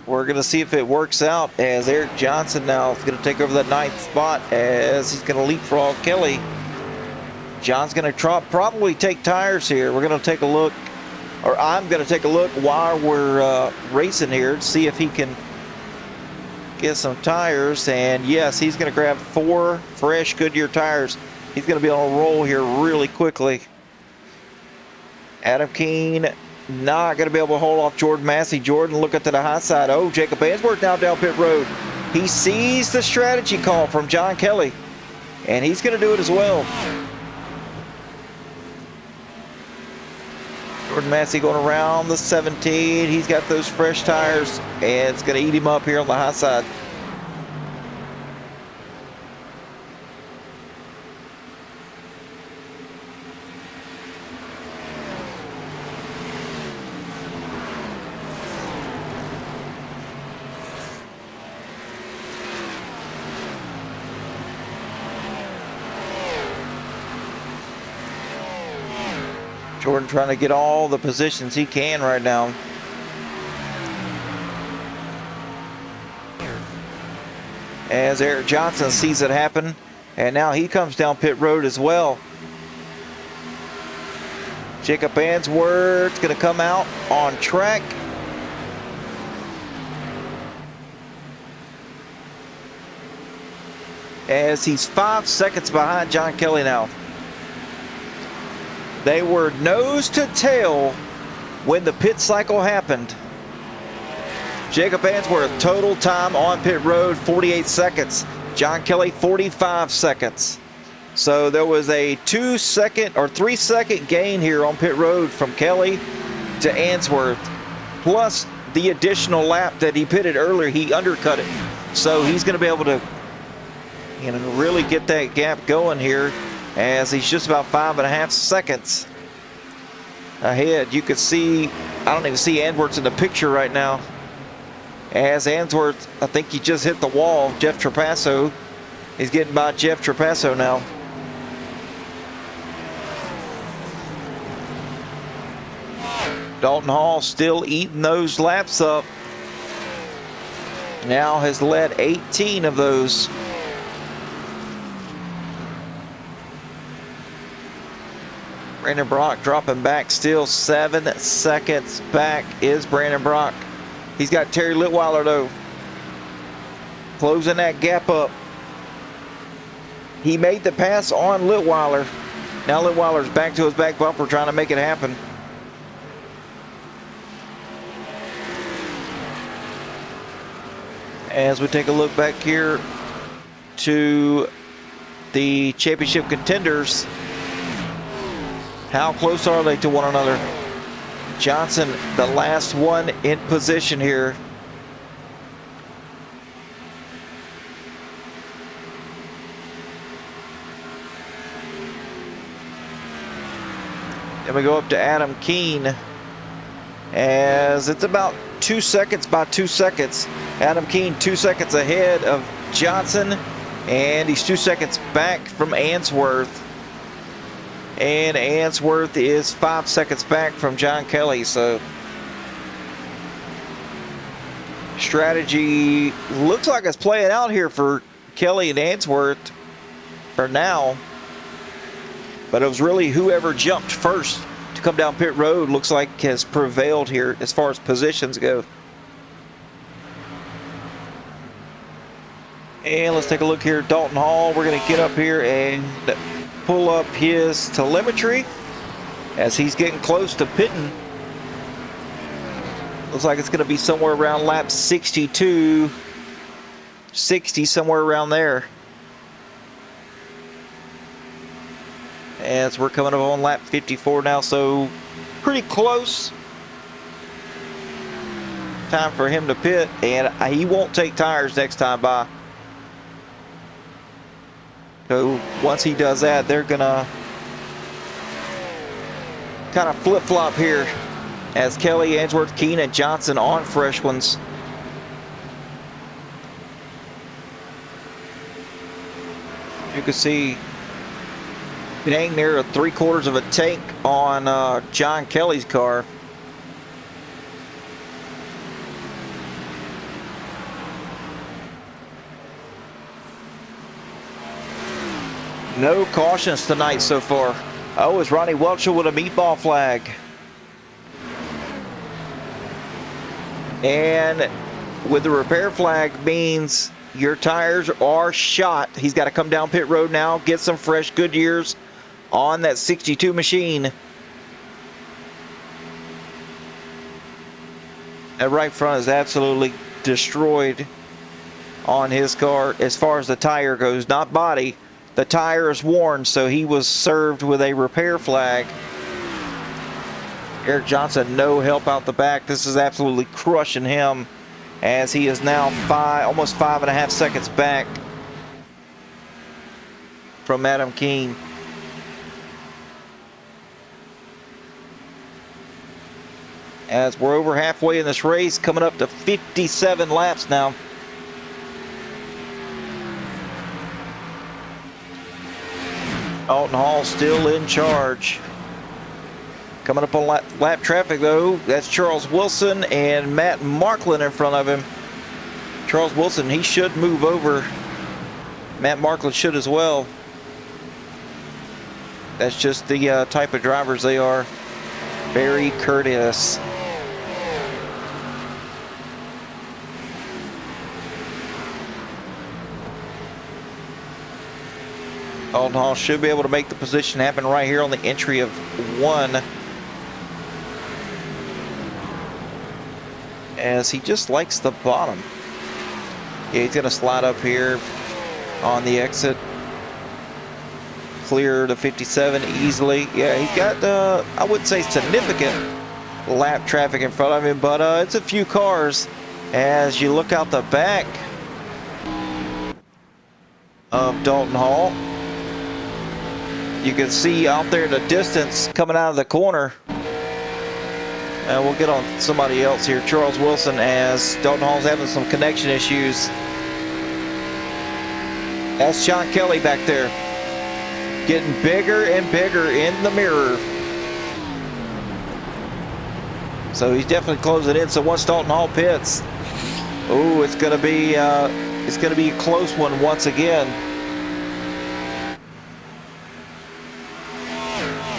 [SPEAKER 1] We're going to see if it works out, as Eric Johnson now is going to take over that ninth spot as he's going to leapfrog Kelly. John's going to probably take tires here. We're going to take a look. Or I'm going to take a look while we're racing here to see if he can get some tires. And yes, he's going to grab 4 fresh Goodyear tires. He's going to be on a roll here really quickly. Adam Keene not going to be able to hold off Jordan Massey. Jordan looking to the high side. Oh, Jacob Answorth now down pit road. He sees the strategy call from John Kelly, and he's going to do it as well. Jordan Massey going around the 17. He's got those fresh tires, and it's going to eat him up here on the high side. Jordan trying to get all the positions he can right now. As Eric Johnson sees it happen, and now he comes down pit road as well. Jacob Answorth's going to come out on track. As he's 5 seconds behind John Kelly now. They were nose to tail when the pit cycle happened. Jacob Answorth, total time on pit road, 48 seconds. John Kelly, 45 seconds. So there was a 2 second or 3 second gain here on pit road from Kelly to Answorth, plus the additional lap that he pitted earlier. He undercut it. So he's going to be able to really get that gap going here, as he's just about 5.5 seconds ahead. You can see, I don't even see Answorth in the picture right now. As Answorth, I think he just hit the wall. Jeff Trapasso He's getting by Jeff Trapasso now. Dalton Hall still eating those laps up. Now has led 18 of those. Brandon Brock dropping back still, 7 seconds back is Brandon Brock. He's got Terry Litweiler though, closing that gap up. He made the pass on Litweiler. Now Litweiler's back to his back bumper trying to make it happen. As we take a look back here to the championship contenders, how close are they to one another? Johnson, the last one in position here. Then we go up to Adam Keene, as it's about 2 seconds by 2 seconds. Adam Keene 2 seconds ahead of Johnson, and he's 2 seconds back from Answorth. And Answorth is 5 seconds back from John Kelly. So strategy looks like it's playing out here for Kelly and Answorth for now. But it was really whoever jumped first to come down pit road looks like has prevailed here as far as positions go. And let's take a look here. Dalton Hall, we're going to get up here and pull up his telemetry as he's getting close to pitting. Looks like it's going to be somewhere around lap 62, 60, somewhere around there. As we're coming up on lap 54 now, so pretty close. Time for him to pit, and he won't take tires next time by. So once he does that, they're gonna kind of flip-flop here as Kelly, Answorth, Keene, and Johnson on fresh ones. You can see dang near 3/4 of a tank on John Kelly's car. No cautions tonight so far. Oh, it's Ronnie Welcher with a meatball flag. And with the repair flag means your tires are shot. He's got to come down pit road now, get some fresh Goodyears on that 62 machine. That right front is absolutely destroyed on his car as far as the tire goes, not body. The tire is worn, so he was served with a repair flag. Eric Johnson, no help out the back. This is absolutely crushing him as he is now almost 5.5 seconds back from Adam Keene. As we're over halfway in this race, coming up to 57 laps now. Dalton Hall still in charge. Coming up on lap traffic though, that's Charles Wilson and Matt Marklin in front of him. Charles Wilson, he should move over. Matt Marklin should as well. That's just the type of drivers they are. Very courteous. Dalton Hall should be able to make the position happen right here on the entry of 1. As he just likes the bottom. Yeah, he's going to slide up here on the exit. Clear to 57 easily. Yeah, he's got, I wouldn't say significant lap traffic in front of him, but it's a few cars. As you look out the back of Dalton Hall, you can see out there in the distance coming out of the corner. And we'll get on somebody else here. Charles Wilson, as Dalton Hall's having some connection issues. That's John Kelly back there, getting bigger and bigger in the mirror. So he's definitely closing in. So once Dalton Hall pits, oh, it's gonna be a close one once again.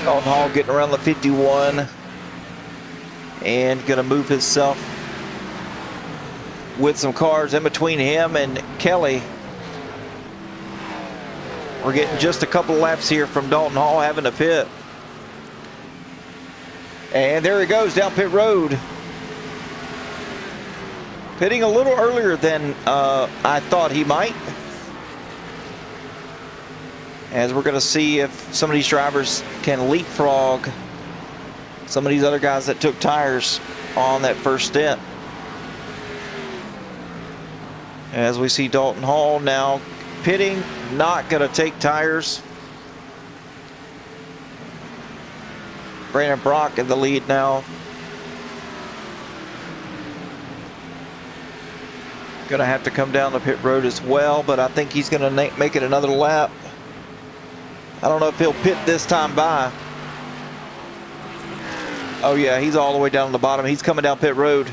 [SPEAKER 1] Dalton Hall getting around the 51 and gonna move himself with some cars in between him and Kelly. We're getting just a couple of laps here from Dalton Hall having to pit. And there he goes down pit road. Pitting a little earlier than I thought he might. As we're going to see if some of these drivers can leapfrog some of these other guys that took tires on that first stint. As we see Dalton Hall now pitting, not going to take tires. Brandon Brock in the lead now. Going to have to come down the pit road as well, but I think he's going to make it another lap. I don't know if he'll pit this time by. Oh yeah, he's all the way down on the bottom. He's coming down pit road.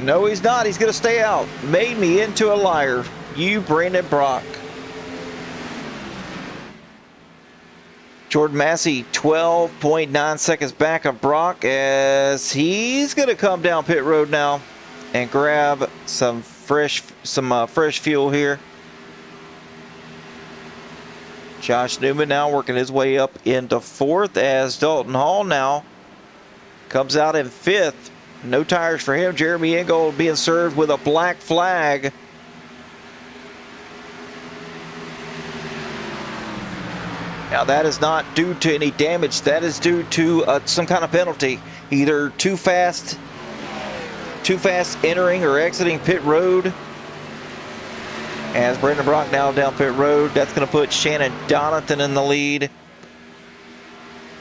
[SPEAKER 1] No, he's not. He's going to stay out. Made me into a liar. You, Brandon Brock. Jordan Massey, 12.9 seconds back of Brock, as he's going to come down pit road now and grab some fresh fuel here. Josh Newman now working his way up into fourth, as Dalton Hall now comes out in fifth. No tires for him. Jeremy Ingold being served with a black flag. Now that is not due to any damage. That is due to some kind of penalty. Either too fast entering or exiting pit road. As Brandon Brock now down pit road, that's going to put Shannon Donathan in the lead.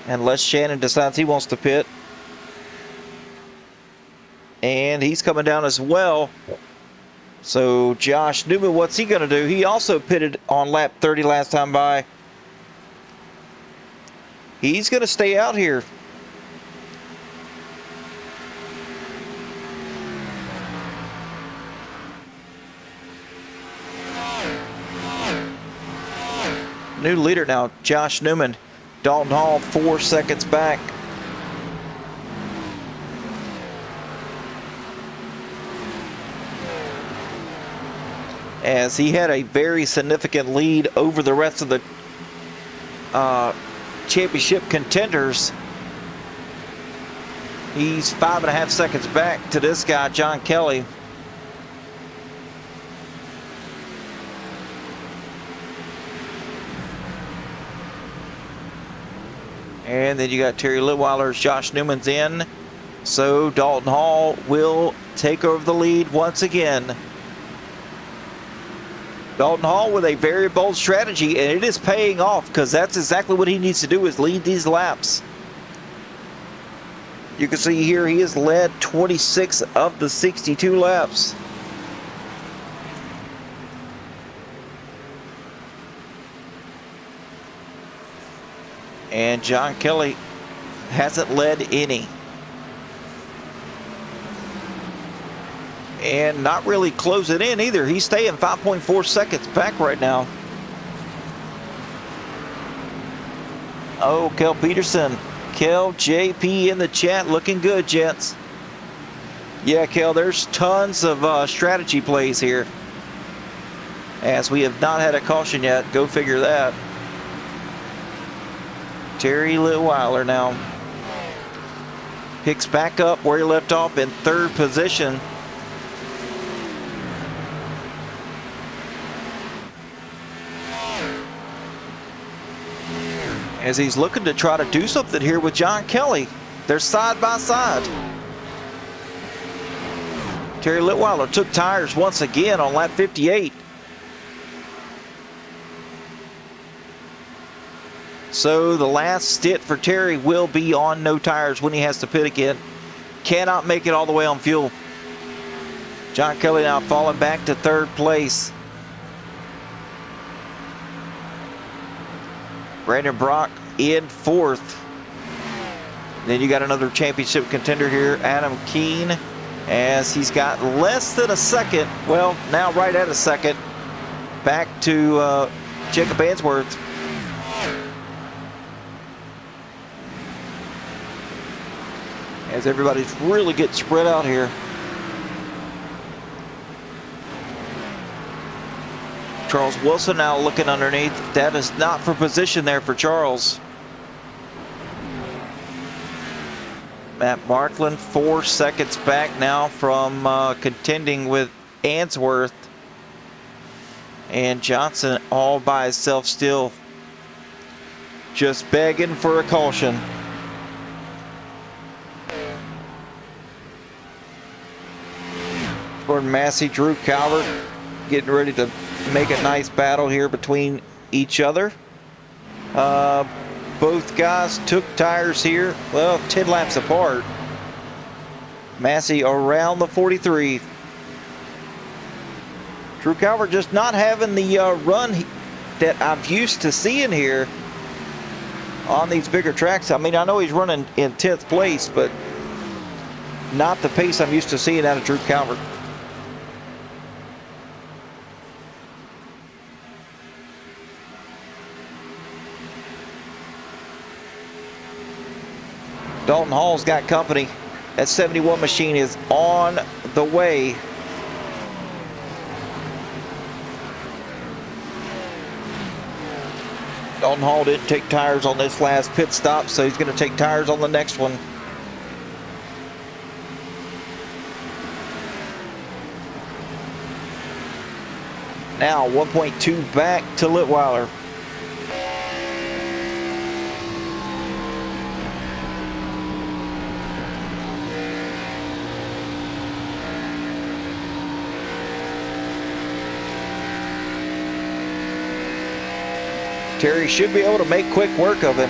[SPEAKER 1] Unless Shannon decides he wants to pit. And he's coming down as well. So Josh Newman, what's he going to do? He also pitted on lap 30 last time by. He's going to stay out here. New leader now, Josh Newman. Dalton Hall 4 seconds back. As he had a very significant lead over the rest of the championship contenders. He's 5.5 seconds back to this guy, John Kelly. And then you got Terry Litweiler's Josh Newman's in. So Dalton Hall will take over the lead once again. Dalton Hall with a very bold strategy, and it is paying off, because that's exactly what he needs to do, is lead these laps. You can see here he has led 26 of the 62 laps. And John Kelly hasn't led any. And not really closing in either. He's staying 5.4 seconds back right now. Oh, Kel Peterson. Kel JP in the chat, looking good, gents. Yeah, Kel, there's tons of strategy plays here, as we have not had a caution yet. Go figure that. Terry Litweiler now picks back up where he left off in third position. As he's looking to try to do something here with John Kelly. They're side by side. Terry Litweiler took tires once again on lap 58. So the last stint for Terry will be on no tires when he has to pit again. Cannot make it all the way on fuel. John Kelly now falling back to third place. Brandon Brock in 4th. Then you got another championship contender here, Adam Keene, as he's got less than a second. Well, now right at a second. Back to Jacob Ainsworth. As everybody's really getting spread out here. Charles Wilson now looking underneath. That is not for position there for Charles. Matt Markland 4 seconds back now from contending with Ainsworth. And Johnson all by himself still just begging for a caution. Jordan Massey, Drew Calvert getting ready to make a nice battle here between each other. Both guys took tires here, well, 10 laps apart. Massey around the 43. Drew Calvert just not having the run that I'm used to seeing here on these bigger tracks. I mean, I know he's running in 10th place, but not the pace I'm used to seeing out of Drew Calvert. Dalton Hall's got company. That 71 machine is on the way. Dalton Hall didn't take tires on this last pit stop, so he's going to take tires on the next one. Now 1.2 back to Litweiler. Terry should be able to make quick work of him.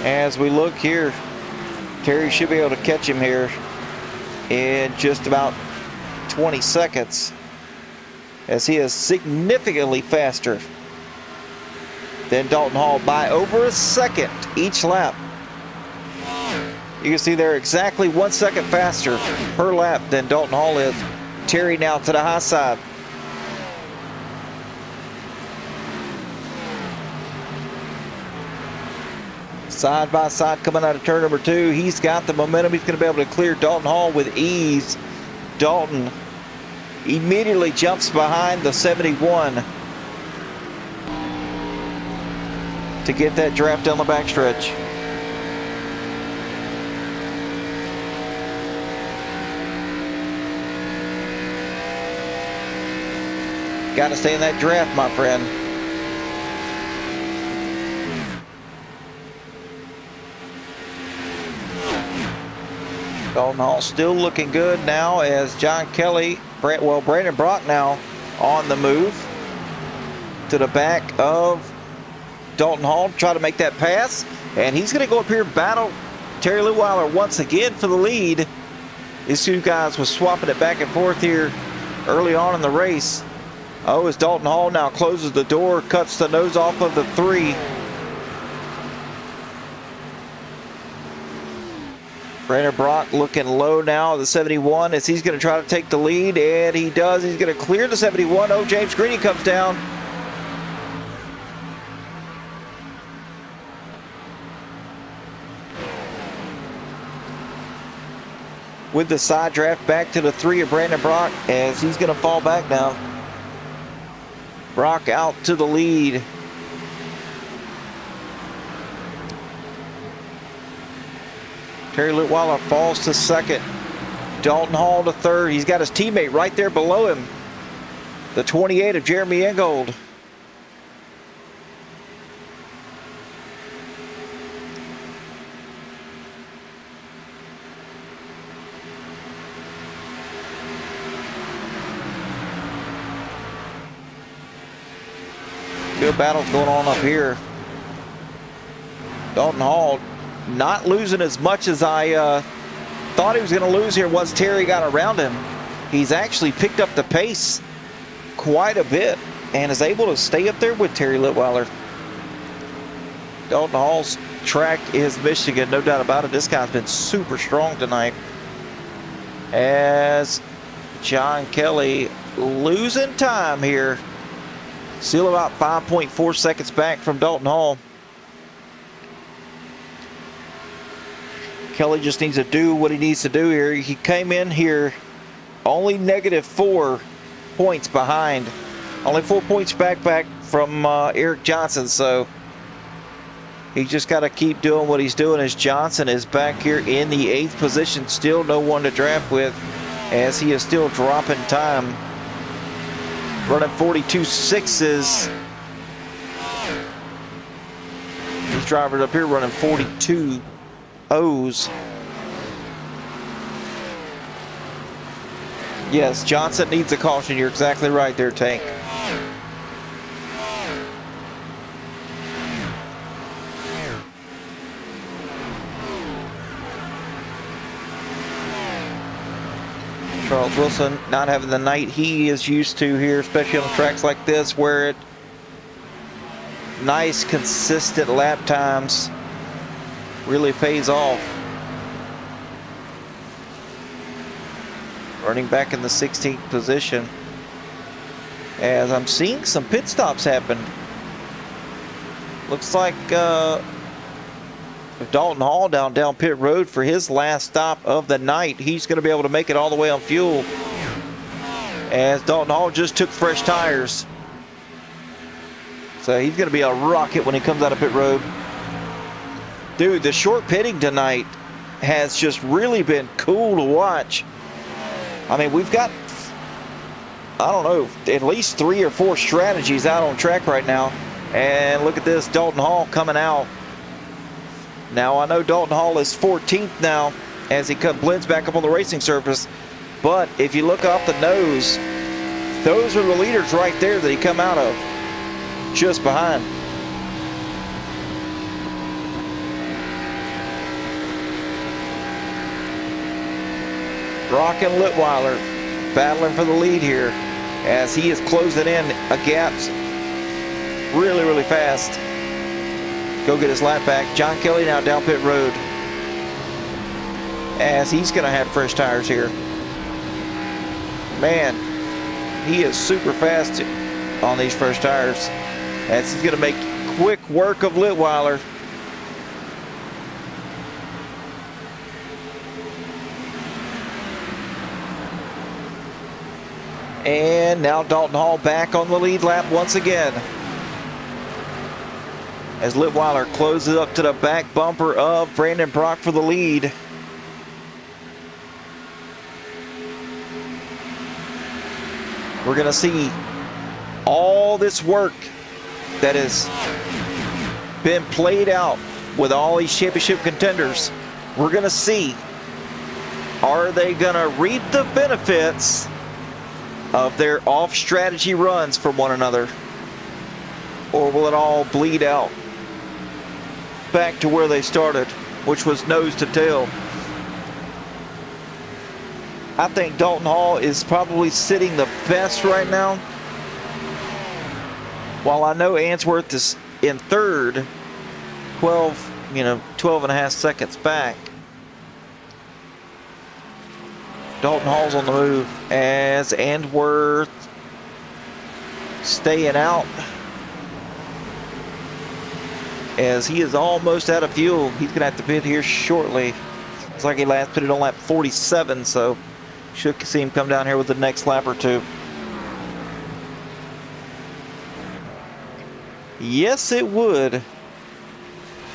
[SPEAKER 1] As we look here, Terry should be able to catch him here in just about 20 seconds, as he is significantly faster than Dalton Hall by over a second each lap. You can see they're exactly 1 second faster per lap than Dalton Hall is. Terry now to the high side. Side by side coming out of turn number 2. He's got the momentum. He's going to be able to clear Dalton Hall with ease. Dalton immediately jumps behind the 71 to get that draft down the backstretch. Got to stay in that draft, my friend. Dalton Hall still looking good now as John Kelly, Brandon Brock now on the move to the back of Dalton Hall, try to make that pass. And he's going to go up here and battle Terry Litweiler once again for the lead. These two guys was swapping it back and forth here early on in the race. Oh, as Dalton Hall now closes the door, cuts the nose off of the 3. Brandon Brock looking low now, the 71, as he's going to try to take the lead, and he does. He's going to clear the 71. Oh, James Greeny comes down. With the side draft back to the 3 of Brandon Brock, as he's going to fall back now. Brock out to the lead. Terry Litweiler falls to second. Dalton Hall to third. He's got his teammate right there below him, the 28 of Jeremy Ingold. Good battles going on up here. Dalton Hall not losing as much as I thought he was going to lose here once Terry got around him. he's actually picked up the pace quite a bit and is able to stay up there with Terry Litweiler. Dalton Hall's track is Michigan, no doubt about it. This guy's been super strong tonight. As John Kelly losing time here. Still about 5.4 seconds back from Dalton Hall. Kelly just needs to do what he needs to do here. He came in here only -4 points behind. Only 4 points back from Eric Johnson. So he just got to keep doing what he's doing as Johnson is back here in the 8th position. Still no one to draft with as he is still dropping time. Running 42.6s. These drivers up here running 42.0s. Yes, Johnson needs a caution. You're exactly right there, Tank. Charles Wilson not having the night he is used to here, especially on tracks like this where it nice consistent lap times really pays off. Running back in the 16th position as I'm seeing some pit stops happen. Looks like Dalton Hall down pit road for his last stop of the night. He's going to be able to make it all the way on fuel as Dalton Hall just took fresh tires. So he's going to be a rocket when he comes out of pit road. Dude, the short pitting tonight has just really been cool to watch. I mean, we've got, I don't know, at least 3 or 4 strategies out on track right now. And look at this, Dalton Hall coming out. Now, I know Dalton Hall is 14th now as he blends back up on the racing surface. But if you look off the nose, those are the leaders right there that he come out of. Just behind. Brock and Litweiler battling for the lead here as he is closing in a gap really, really fast. Go get his lap back. John Kelly now down pit road as he's going to have fresh tires here. Man, he is super fast on these fresh tires as he's going to make quick work of Litweiler. And now Dalton Hall back on the lead lap once again as Litweiler closes up to the back bumper of Brandon Brock for the lead. We're going to see all this work that has been played out with all these championship contenders. We're going to see, are they going to reap the benefits of their off-strategy runs from one another? Or will it all bleed out back to where they started, which was nose to tail? I think Dalton Hall is probably sitting the best right now. While I know Answorth is in third, 12 and a half seconds back. Dalton Hall's on the move as Answorth staying out as he is almost out of fuel. He's going to have to pit here shortly. Looks like he last pitted on lap 47, so should see him come down here with the next lap or two. Yes, it would.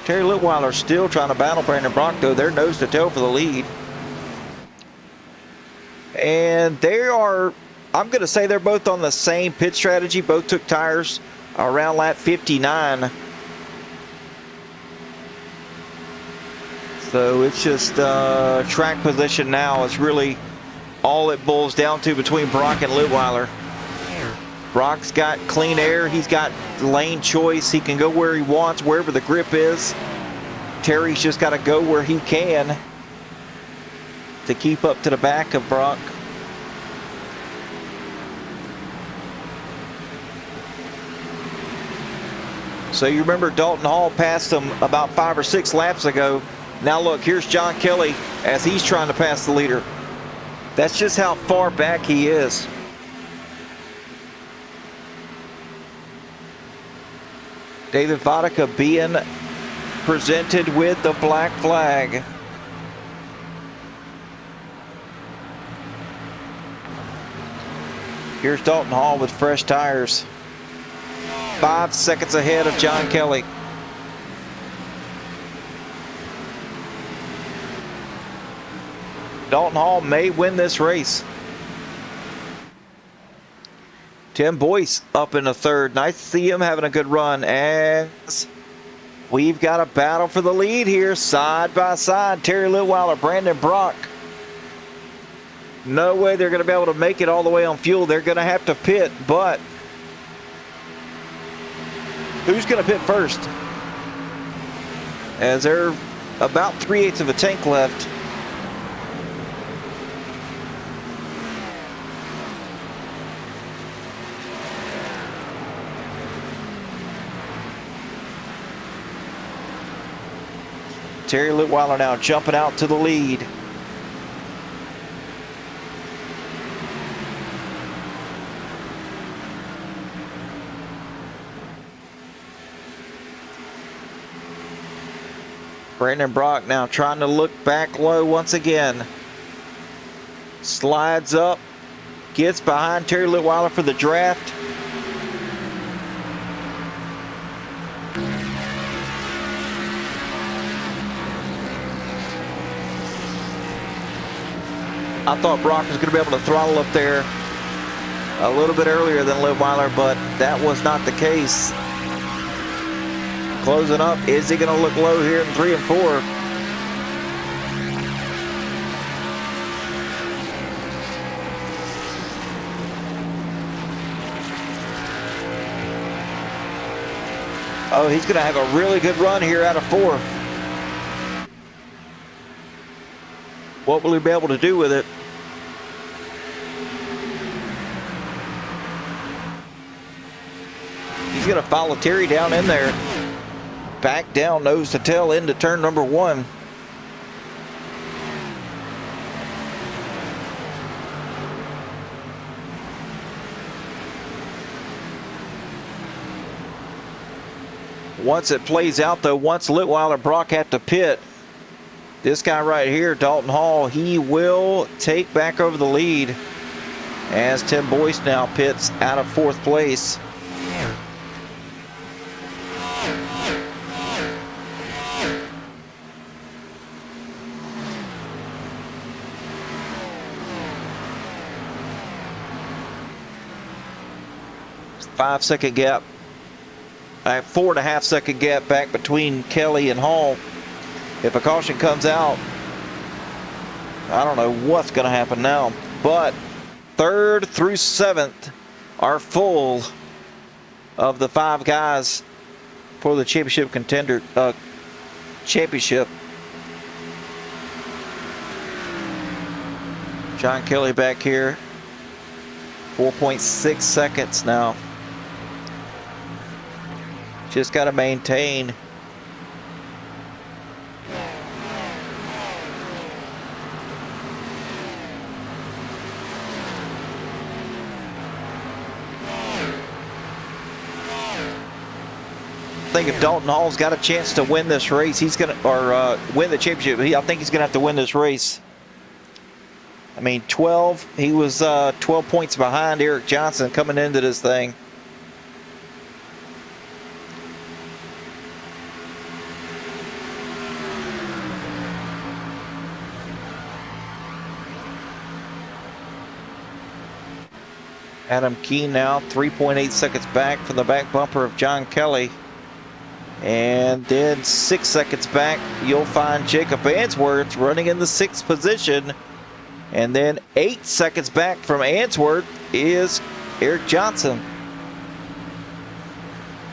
[SPEAKER 1] Terry Litweiler still trying to battle Brandon Brock, though. They're nose to tail for the lead. And they are, I'm going to say they're both on the same pit strategy. Both took tires around lap 59. So it's just track position now is really all it boils down to between Brock and Litweiler. Brock's got clean air. He's got lane choice. He can go where he wants, wherever the grip is. Terry's just got to go where he can to keep up to the back of Brock. So you remember Dalton Hall passed him about 5 or 6 laps ago. Now look, here's John Kelly as he's trying to pass the leader. That's just how far back he is. David Vodka being presented with the black flag. Here's Dalton Hall with fresh tires. 5 seconds ahead of John Kelly. Dalton Hall may win this race. Tim Boyce up in the third. Nice to see him having a good run as we've got a battle for the lead here, side by side. Terry Litweiler, Brandon Brock. No way they're going to be able to make it all the way on fuel. They're going to have to pit, but who's going to pit first? As they're about 3/8 of a tank left. Terry Litweiler now jumping out to the lead. Brandon Brock now trying to look back low once again. Slides up, gets behind Terry Litweiler for the draft. I thought Brock was going to be able to throttle up there a little bit earlier than Litweiler, but that was not the case. Closing up, is he going to look low here in 3 and 4? Oh, he's going to have a really good run here out of 4. What will he be able to do with it? He's going to follow Terry down in there. Back down, nose to tail into turn number 1. Once it plays out though, once Litweiler Brock have to pit, this guy right here, Dalton Hall, he will take back over the lead as Tim Boyce now pits out of 4th place. Five-second gap, 4.5-second gap back between Kelly and Hall. If a caution comes out, I don't know what's going to happen now. But 3rd through 7th are full of the 5 guys for the championship contender championship. John Kelly back here, 4.6 seconds now. Just got to maintain. I think if Dalton Hall's got a chance to win this race, he's gonna, or win the championship. I think he's gonna have to win this race. I mean, 12. He was 12 points behind Eric Johnson coming into this thing. Adam Keene now 3.8 seconds back from the back bumper of John Kelly. And then 6 seconds back, you'll find Jacob Answorth running in the 6th position. And then 8 seconds back from Answorth is Eric Johnson.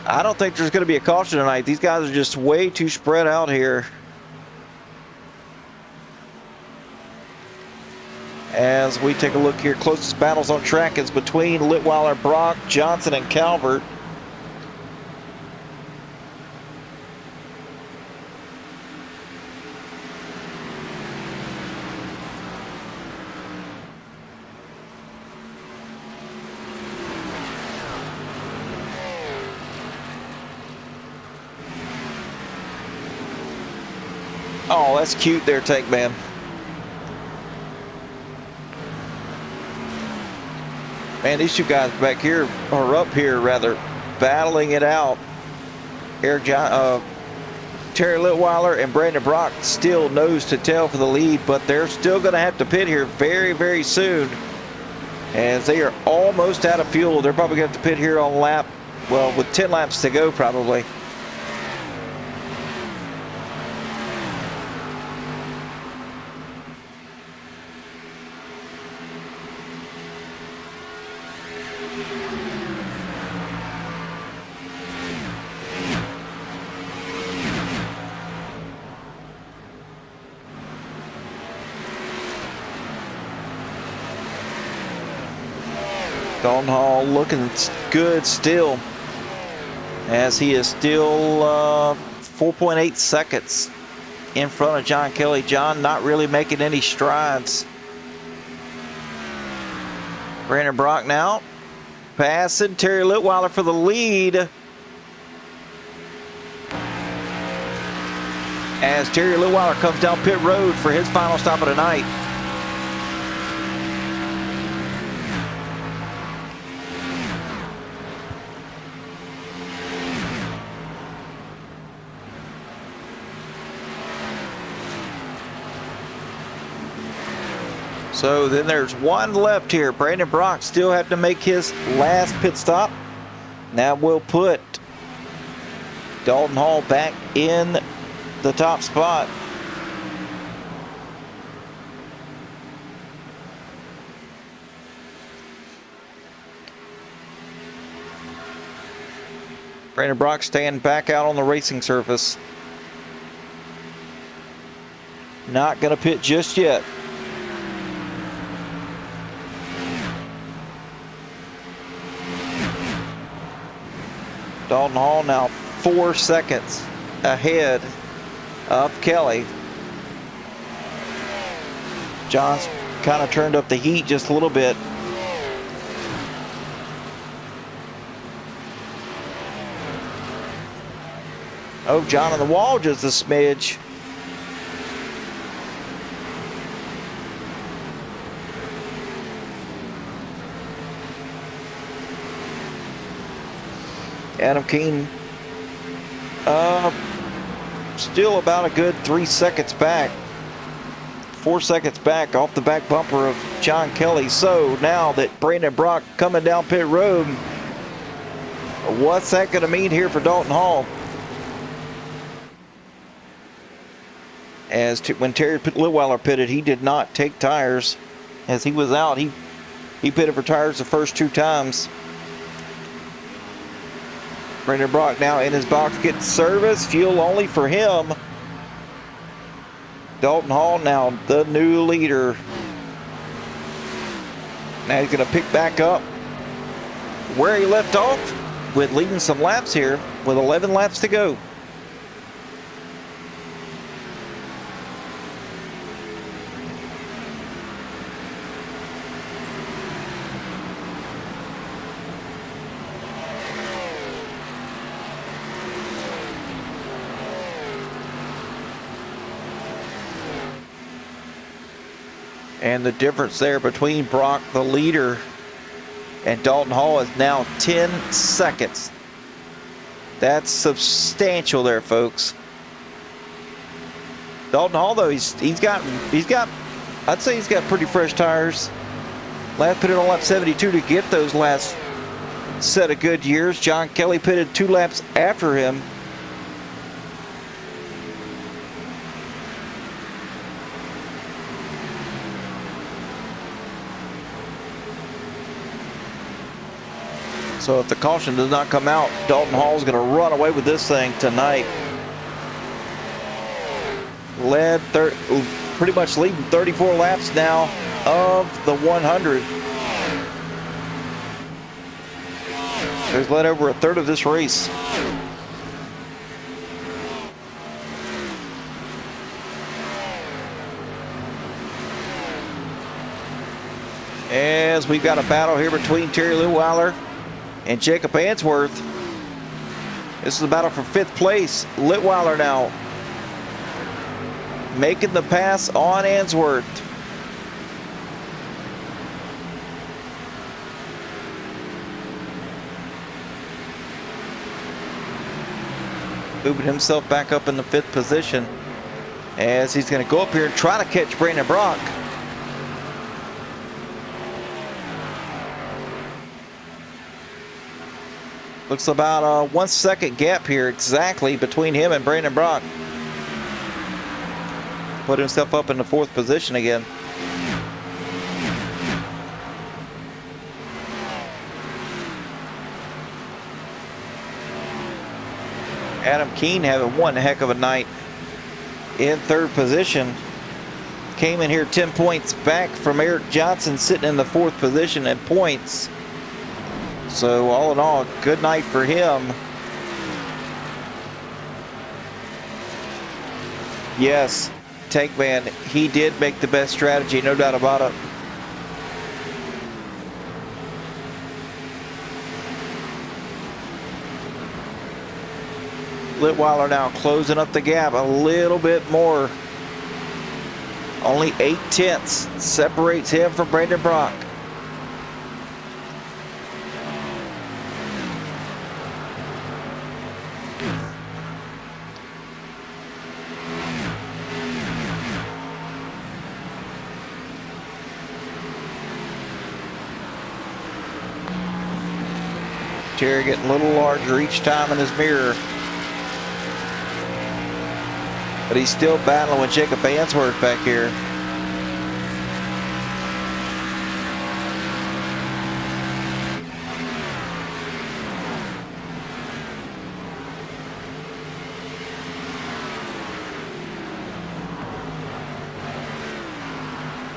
[SPEAKER 1] I don't think there's going to be a caution tonight. These guys are just way too spread out here. As we take a look here, closest battles on track is between Litweiler, Brock, Johnson, and Calvert. Oh, that's cute there, Tank Man. Man, these two guys back here, or up here rather, battling it out. Terry Litweiler and Brandon Brock still nose to tail for the lead, but they're still going to have to pit here very, very soon, as they are almost out of fuel. They're probably going to have to pit here on lap, well, with 10 laps to go probably. Dalton Hall looking good still, as he is still 4.8 seconds in front of John Kelly. John not really making any strides. Brandon Brock now passing Terry Litweiler for the lead, as Terry Litweiler comes down pit road for his final stop of the night. So then there's one left here. Brandon Brock still have to make his last pit stop. Now we'll put Dalton Hall back in the top spot. Brandon Brock staying back out on the racing surface. Not going to pit just yet. Dalton Hall now 4 seconds ahead of Kelly. John's kind of turned up the heat just a little bit. Oh, John on the wall just a smidge. Adam Keene still about a good 3 seconds back. 4 seconds back off the back bumper of John Kelly. So now that Brandon Brock coming down pit road, what's that going to mean here for Dalton Hall? As when Terry Litweiler pitted, he did not take tires. As he was out, he pitted for tires the first 2 times. Brandon Brock now in his box getting service. Fuel only for him. Dalton Hall now the new leader. Now he's going to pick back up where he left off with leading some laps here with 11 laps to go. And the difference there between Brock, the leader, and Dalton Hall is now 10 seconds. That's substantial there, folks. Dalton Hall, though, he's got I'd say he's got pretty fresh tires. Last pitted on lap 72 to get those last set of good years. John Kelly pitted 2 laps after him. So if the caution does not come out, Dalton Hall's going to run away with this thing tonight. Pretty much leading 34 laps now of the 100. He's led over a third of this race. As we've got a battle here between Terry Litweiler and Jacob Answorth. This is a battle for 5th place. Litweiler now making the pass on Answorth. Moving himself back up in the 5th position as he's going to go up here and try to catch Brandon Brock. Looks about a 1 second gap here exactly between him and Brandon Brock. Put himself up in the 4th position again. Adam Keene having one heck of a night in 3rd position. Came in here 10 points back from Eric Johnson, sitting in the 4th position in points. So all in all, good night for him. Yes, Tank Man, he did make the best strategy, no doubt about it. Litweiler now closing up the gap a little bit more. Only 0.8 separates him from Brandon Brock. Terry getting a little larger each time in his mirror. But he's still battling with Jacob Answorth back here.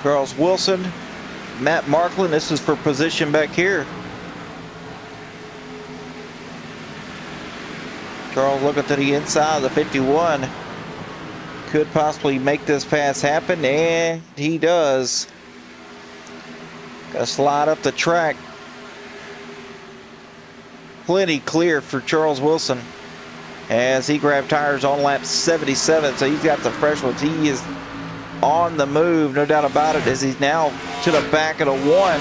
[SPEAKER 1] Charles Wilson, Matt Markland, this is for position back here. Charles looking to the inside of the 51. Could possibly make this pass happen, and he does. Gonna slide up the track. Plenty clear for Charles Wilson as he grabbed tires on lap 77. So he's got the fresh ones. He is on the move, no doubt about it, as he's now to the back of the 1.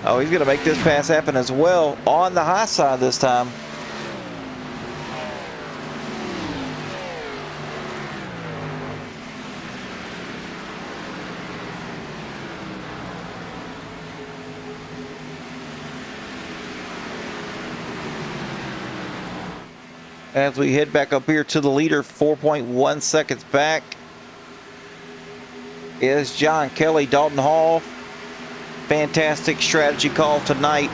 [SPEAKER 1] Oh, he's gonna make this pass happen as well on the high side this time. As we head back up here to the leader, 4.1 seconds back is John Kelly, Dalton Hall. Fantastic strategy call tonight.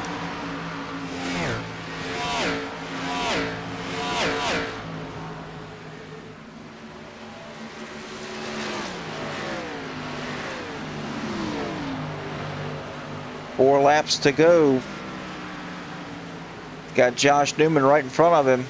[SPEAKER 1] Four laps to go. Got Josh Newman right in front of him.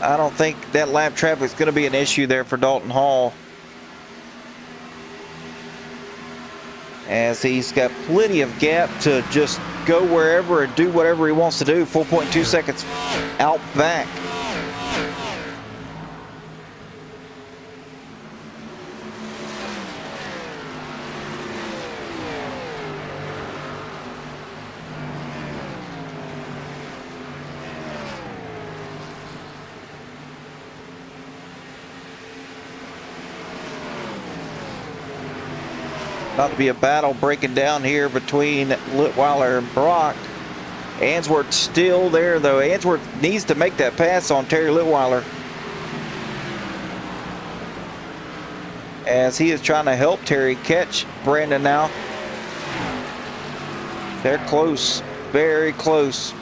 [SPEAKER 1] I don't think that lap traffic is going to be an issue there for Dalton Hall, as he's got plenty of gap to just go wherever and do whatever he wants to do. 4.2 seconds out back. About to be a battle breaking down here between Litweiler and Brock. Answorth still there, though. Answorth needs to make that pass on Terry Litweiler, as he is trying to help Terry catch Brandon now. They're close, very close.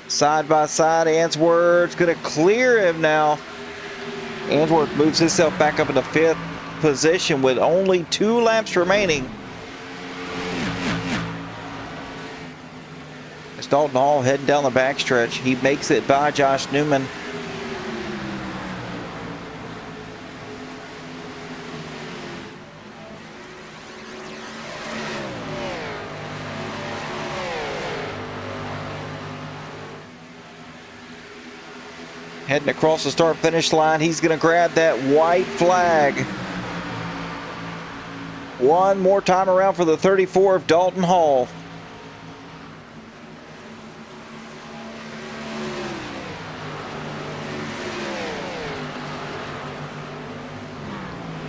[SPEAKER 1] Side by side, Answorth's going to clear him now. Answorth moves himself back up in the 5th position with only 2 laps remaining. It's Dalton Hall heading down the backstretch. He makes it by Josh Newman. Heading across the start finish line. He's going to grab that white flag. One more time around for the 34 of Dalton Hall.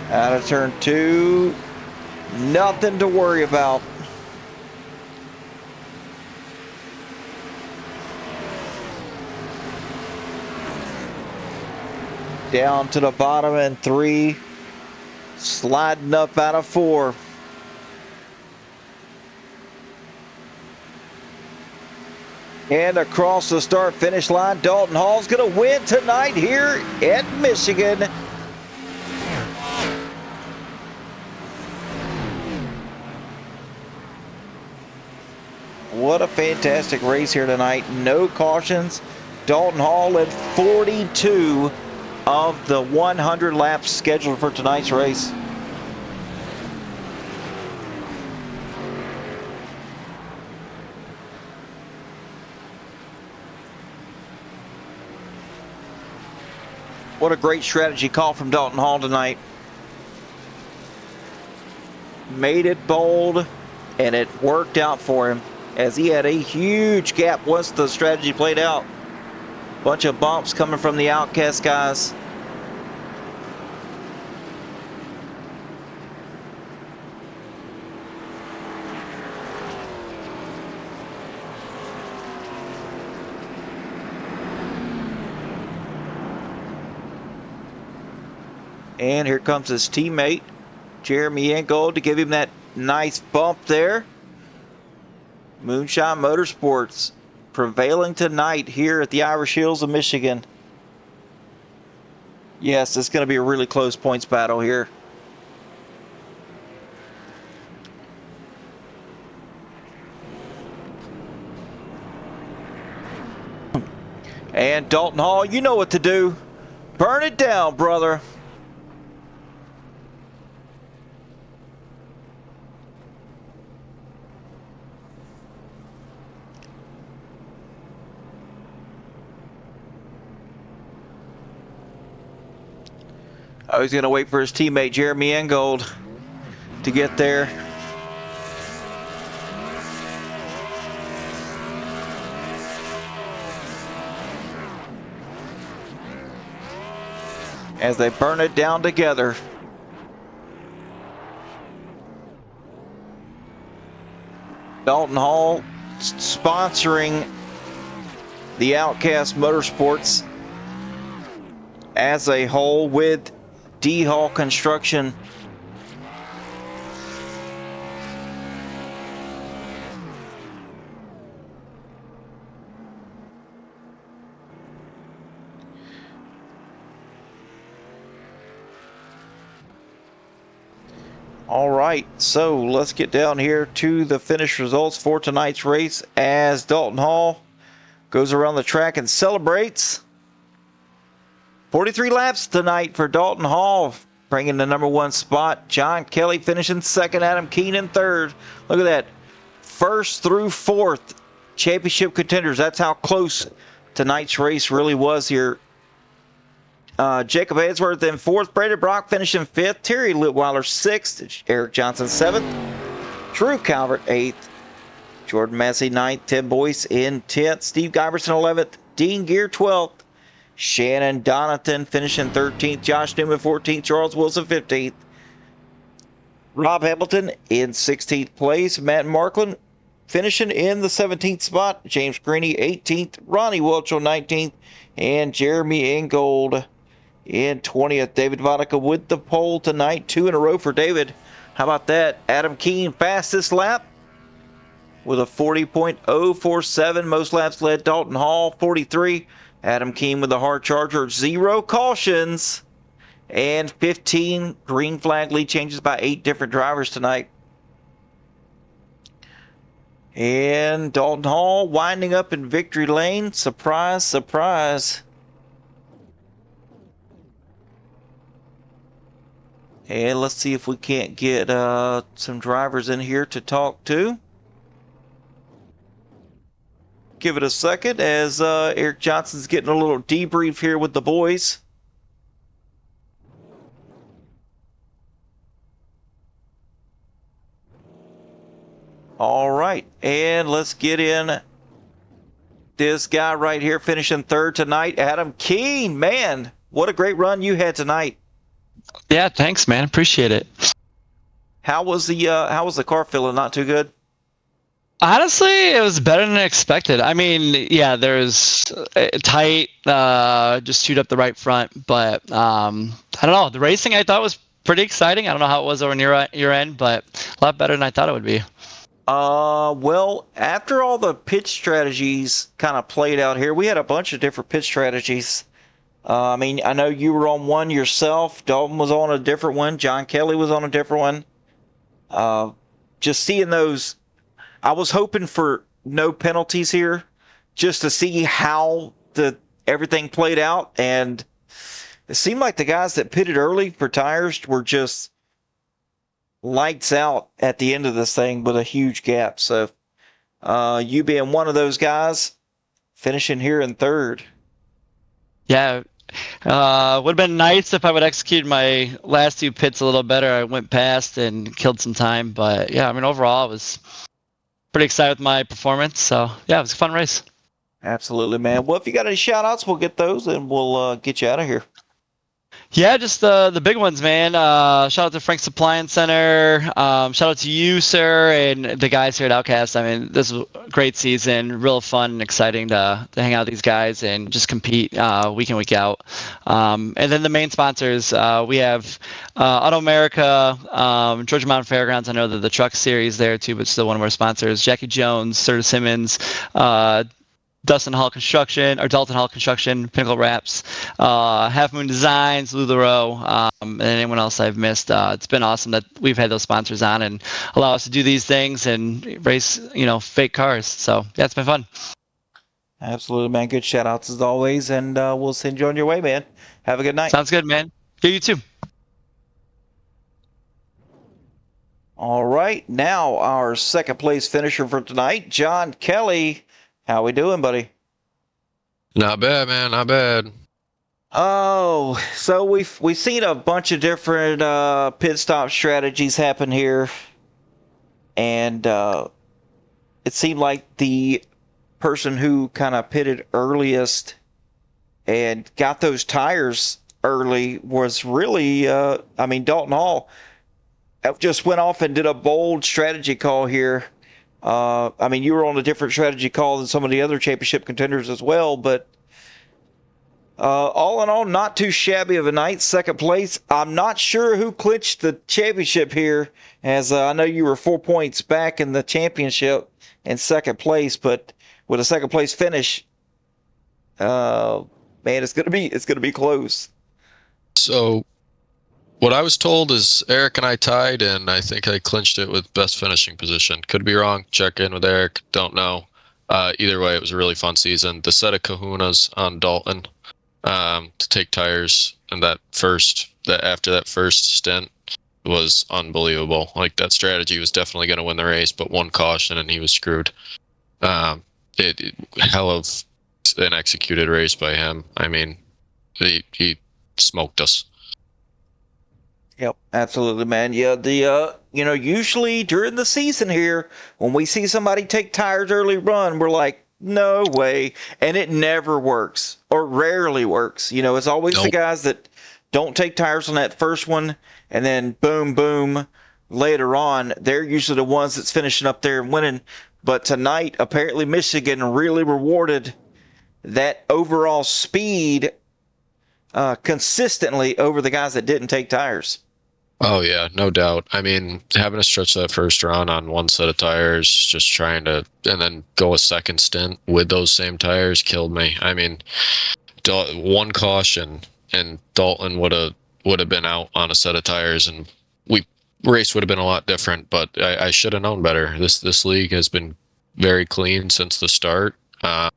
[SPEAKER 1] Out of turn 2. Nothing to worry about. Down to the bottom in 3. Sliding up out of 4. And across the start finish line, Dalton Hall's going to win tonight here at Michigan. What a fantastic race here tonight. No cautions. Dalton Hall led 42 of the 100 laps scheduled for tonight's race. What a great strategy call from Dalton Hall tonight. Made it bold, and it worked out for him as he had a huge gap once the strategy played out. Bunch of bumps coming from the Outcast guys. And here comes his teammate, Jeremy Ingold, to give him that nice bump there. Moonshine Motorsports prevailing tonight here at the Irish Hills of Michigan. Yes, it's going to be a really close points battle here. And Dalton Hall, you know what to do. Burn it down, brother. Oh, he's going to wait for his teammate, Jeremy Ingold, to get there. As they burn it down together. Dalton Hall sponsoring the Outcast Motorsports as a whole with D Hall Construction. All right, so let's get down here to the finish results for tonight's race as Dalton Hall goes around the track and celebrates. 43 laps tonight for Dalton Hall, bringing the #1 spot. John Kelly finishing second, Adam Keene in third. Look at that. First through fourth championship contenders. That's how close tonight's race really was here. Jacob Edgeworth in fourth. Brandon Brock finishing fifth. Terry Litweiler sixth. Eric Johnson seventh. Drew Calvert eighth. Jordan Massey ninth. Tim Boyce in 10th. Steve Giverson 11th. Dean Gear 12th. Shannon Donathan finishing 13th. Josh Newman 14th. Charles Wilson 15th. Rob Hamilton in 16th place. Matt Markland finishing in the 17th spot. James Greeny 18th. Ronnie Welchel 19th. And Jeremy Ingold in 20th. David Vodka with the pole tonight. 2 in a row for David. How about that? Adam Keene fastest lap with a 40.047. Most laps led Dalton Hall 43. Adam Keene with the hard charger. 0 cautions. And 15 green flag lead changes by 8 different drivers tonight. And Dalton Hall winding up in victory lane. Surprise, surprise. And let's see if we can't get some drivers in here to talk to. Give it a second as Eric Johnson's getting a little debrief here with the boys. All right, and let's get in this guy right here finishing third tonight, Adam Keene. Man, what a great run you had tonight.
[SPEAKER 2] Yeah, thanks, man. Appreciate it.
[SPEAKER 1] How was the car feeling? Not too good?
[SPEAKER 2] Honestly, it was better than expected. I mean, yeah, there's tight, just shoot up the right front, but I don't know. The racing I thought was pretty exciting. I don't know how it was over near your end, but a lot better than I thought it would be.
[SPEAKER 1] Well, after all the pitch strategies kind of played out here, we had a bunch of different pitch strategies. I mean, I know you were on one yourself. Dalton was on a different one. John Kelly was on a different one. Just seeing those, I was hoping for no penalties here, just to see how everything played out. And it seemed like the guys that pitted early for tires were just lights out at the end of this thing with a huge gap. So you being one of those guys, finishing here in third.
[SPEAKER 2] Yeah, would have been nice if I would execute my last two pits a little better. I went past and killed some time, but yeah, I mean, overall, I was pretty excited with my performance. So yeah, it was a fun race.
[SPEAKER 1] Absolutely, man. Well, if you got any shout outs, we'll get those and we'll get you out of here.
[SPEAKER 2] Yeah, just the big ones, man. Shout out to Frank's Appliance Center. Shout out to you, sir, and the guys here at Outcast. I mean, this was a great season, real fun and exciting to hang out with these guys and just compete week in, week out. And then the main sponsors, we have Auto America, Georgia Mountain Fairgrounds. I know that the truck series there too, but still one of our sponsors. Jackie Jones, Serta Simmons, Dalton Hall Construction, Pinnacle Wraps, Half Moon Designs, LuLaRoe, and anyone else I've missed. It's been awesome that we've had those sponsors on and allow us to do these things and race, fake cars. So yeah, it's been fun.
[SPEAKER 1] Absolutely, man. Good shout outs as always, and we'll send you on your way, man. Have a good night.
[SPEAKER 2] Sounds good, man. Yeah, you too.
[SPEAKER 1] All right, now our second place finisher for tonight, John Kelly. How we doing, buddy?
[SPEAKER 3] Not bad, man. Not bad.
[SPEAKER 1] Oh, so we've seen a bunch of different pit stop strategies happen here, and it seemed like the person who kind of pitted earliest and got those tires early was really, Dalton Hall just went off and did a bold strategy call here. You were on a different strategy call than some of the other championship contenders as well, but all in all, not too shabby of a night. Second place. I'm not sure who clinched the championship here, as I know you were 4 points back in the championship in second place, but with a second place finish, man, it's gonna be close.
[SPEAKER 3] So, what I was told is Eric and I tied, and I think I clinched it with best finishing position. Could be wrong. Check in with Eric. Don't know. Either way, it was a really fun season. The set of kahunas on Dalton to take tires and after that first stint was unbelievable. Like, that strategy was definitely going to win the race, but one caution and he was screwed. Hell of an executed race by him. I mean, he smoked us.
[SPEAKER 1] Yep, absolutely, man. Yeah, usually during the season here, when we see somebody take tires early run, we're like, no way. And it never works, or rarely works. It's always the guys that don't take tires on that first one, and then boom, boom, later on, they're usually the ones that's finishing up there and winning. But tonight, apparently Michigan really rewarded that overall speed consistently over the guys that didn't take tires.
[SPEAKER 3] Oh, yeah, no doubt. I mean, having to stretch that first round on one set of tires, just trying to, and then go a second stint with those same tires killed me. I mean, one caution and Dalton would have been out on a set of tires, and race would have been a lot different. But I should have known better. This league has been very clean since the start. I'm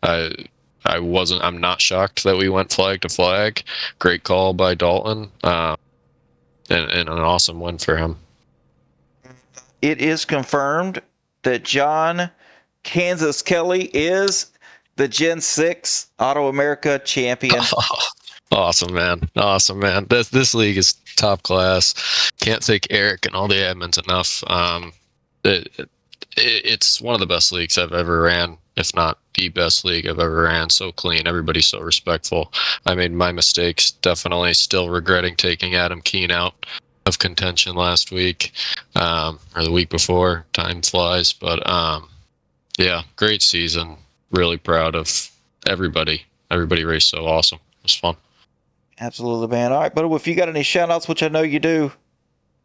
[SPEAKER 3] not shocked that we went flag to flag. Great call by Dalton. And an awesome win for him.
[SPEAKER 1] It is confirmed that John Kansas Kelly is the Gen 6 Auto America champion.
[SPEAKER 3] Awesome, man. Awesome, man. This league is top class. Can't thank Eric and all the admins enough. It's one of the best leagues I've ever ran, if not the best league I've ever ran. So clean. Everybody's so respectful. I made my mistakes. Definitely still regretting taking Adam Keene out of contention last week, or the week before. Time flies. But yeah, great season. Really proud of everybody. Everybody raced so awesome. It was fun.
[SPEAKER 1] Absolutely, man. All right, but if you got any shout outs, which I know you do,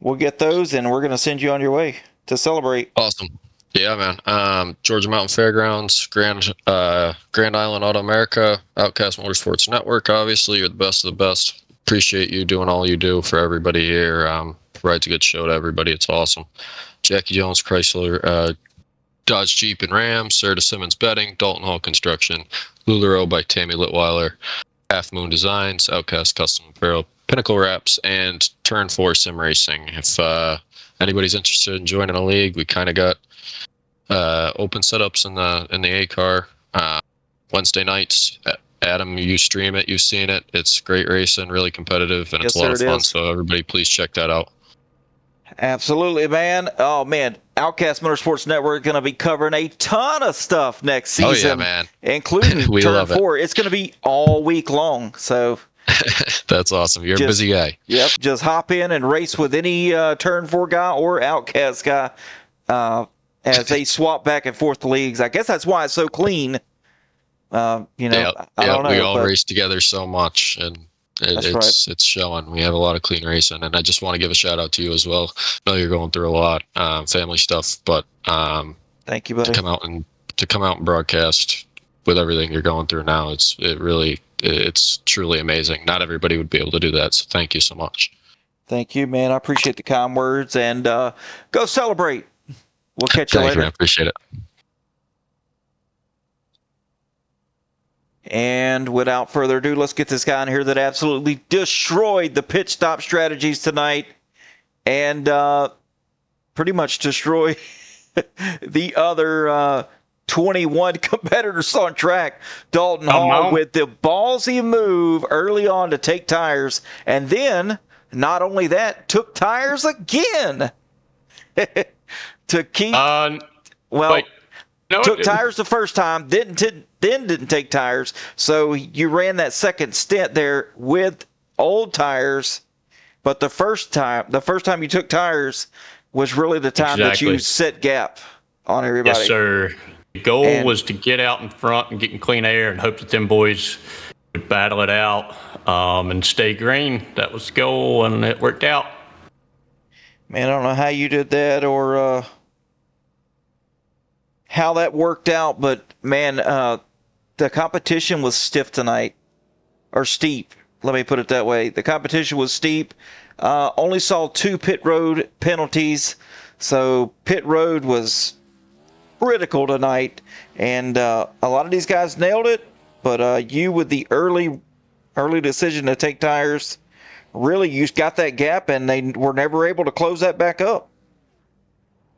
[SPEAKER 1] we'll get those and we're going to send you on your way to celebrate.
[SPEAKER 3] Awesome. Yeah, man. Georgia Mountain Fairgrounds, Grand Island Auto America, Outcast Motorsports Network. Obviously, you're the best of the best. Appreciate you doing all you do for everybody here. Provides a good show to everybody. It's awesome. Jackie Jones, Chrysler, Dodge Jeep and Ram, Serta Simmons Bedding, Dalton Hall Construction, LuLaRoe by Tammy Litweiler, Half Moon Designs, Outcast Custom Apparel, Pinnacle Wraps, and Turn 4 Sim Racing. If anybody's interested in joining a league, we kind of got open setups in the A car. Wednesday nights. Adam, you stream it, you've seen it. It's great racing, really competitive, and it's a lot of fun. So everybody, please check that out.
[SPEAKER 1] Absolutely, man. Oh, man. Outcast Motorsports Network going to be covering a ton of stuff next season.
[SPEAKER 3] Oh, yeah, man.
[SPEAKER 1] Including Turn 4. It's going to be all week long. So
[SPEAKER 3] that's awesome. You're a busy guy.
[SPEAKER 1] Yep. Just hop in and race with any Turn 4 guy or Outcast guy as they swap back and forth the leagues. I guess that's why it's so clean. I don't know.
[SPEAKER 3] We all race together so much, and it's showing. We have a lot of clean racing, and I just want to give a shout out to you as well. I know you're going through a lot, family stuff, but
[SPEAKER 1] thank you, buddy.
[SPEAKER 3] To come out and broadcast with everything you're going through now, it's truly amazing. Not everybody would be able to do that, so thank you so much.
[SPEAKER 1] Thank you, man. I appreciate the kind words, and go celebrate. We'll catch you later.
[SPEAKER 3] Thank you, man. Appreciate it.
[SPEAKER 1] And without further ado, let's get this guy in here that absolutely destroyed the pit stop strategies tonight and pretty much destroyed the other 21 competitors on track. Dalton Hall with the ballsy move early on to take tires. And then, not only that, took tires again to keep... took tires the first time, didn't take tires. So you ran that second stint there with old tires, but the first time you took tires was really the time that you set gap on everybody.
[SPEAKER 4] Yes, sir. The goal was to get out in front and get in clean air and hope that them boys would battle it out and stay green. That was the goal, and it worked out.
[SPEAKER 1] Man, I don't know how you did that or how that worked out, but man, the competition was stiff tonight, or steep. Let me put it that way. The competition was steep. Only saw 2 pit road penalties, so pit road was critical tonight, and a lot of these guys nailed it. But you, with the early decision to take tires, really you got that gap, and they were never able to close that back up.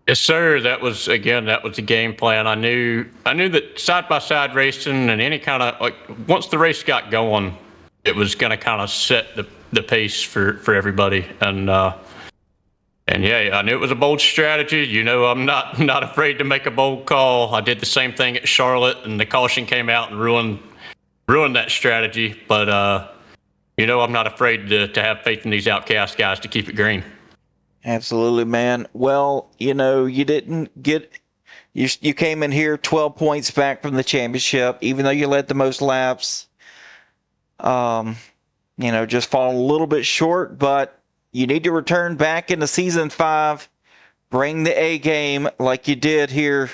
[SPEAKER 4] Yes, sir. That was the game plan. I knew that side-by-side racing and any kind of, once the race got going, it was going to kind of set the pace for everybody. And yeah, I knew it was a bold strategy. I'm not afraid to make a bold call. I did the same thing at Charlotte, and the caution came out and ruined that strategy. But I'm not afraid to have faith in these Outcast guys to keep it green.
[SPEAKER 1] Absolutely, man. Well, you didn't get... You came in here 12 points back from the championship, even though you led the most laps. Just falling a little bit short, but you need to return back into Season 5, bring the A game like you did here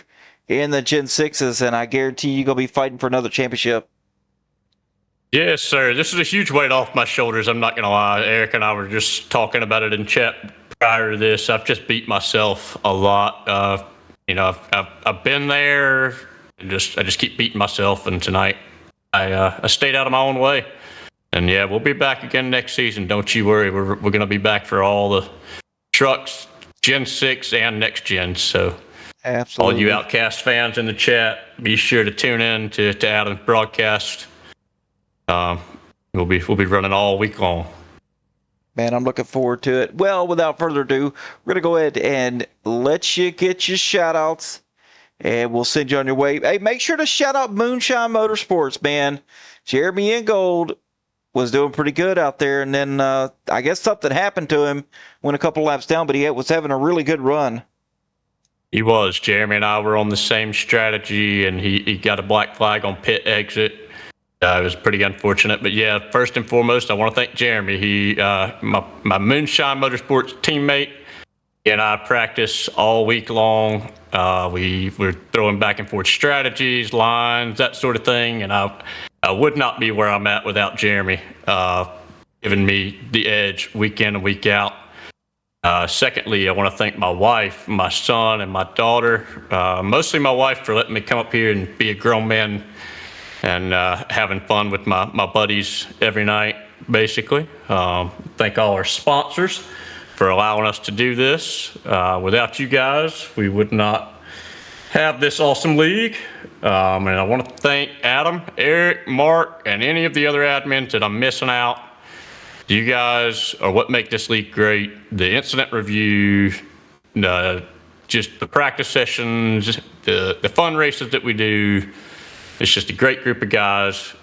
[SPEAKER 1] in the Gen 6s, and I guarantee you're going to be fighting for another championship.
[SPEAKER 4] Yes, sir. This is a huge weight off my shoulders. I'm not going to lie. Eric and I were just talking about it in chat prior to this. I've just beat myself a lot. I've been there. I just keep beating myself. And tonight, I stayed out of my own way. And yeah, we'll be back again next season. Don't you worry. We're going to be back for all the trucks, Gen 6 and next gen. So All
[SPEAKER 1] Absolutely.
[SPEAKER 4] you Outcast fans in the chat, be sure to tune in to Adam's broadcast. We'll be running all week long.
[SPEAKER 1] Man, I'm looking forward to it. Well, without further ado, we're going to go ahead and let you get your shout-outs, and we'll send you on your way. Hey, make sure to shout out Moonshine Motorsports, man. Jeremy Ingold was doing pretty good out there, and then I guess something happened to him, went a couple laps down, but he was having a really good run.
[SPEAKER 4] He was. Jeremy and I were on the same strategy, and he got a black flag on pit exit. It was pretty unfortunate, but yeah, first and foremost, I want to thank Jeremy. He, my Moonshine Motorsports teammate, he and I practice all week long. We're throwing back and forth strategies, lines, that sort of thing, and I would not be where I'm at without Jeremy, giving me the edge week in and week out. Secondly, I want to thank my wife, my son, and my daughter, mostly my wife, for letting me come up here and be a grown man and having fun with my buddies every night, basically. Thank all our sponsors for allowing us to do this. Without you guys, we would not have this awesome league. And I want to thank Adam, Eric, Mark, and any of the other admins that I'm missing out. You guys are what make this league great. The incident review, just the practice sessions, the fun races that we do. It's just a great group of guys.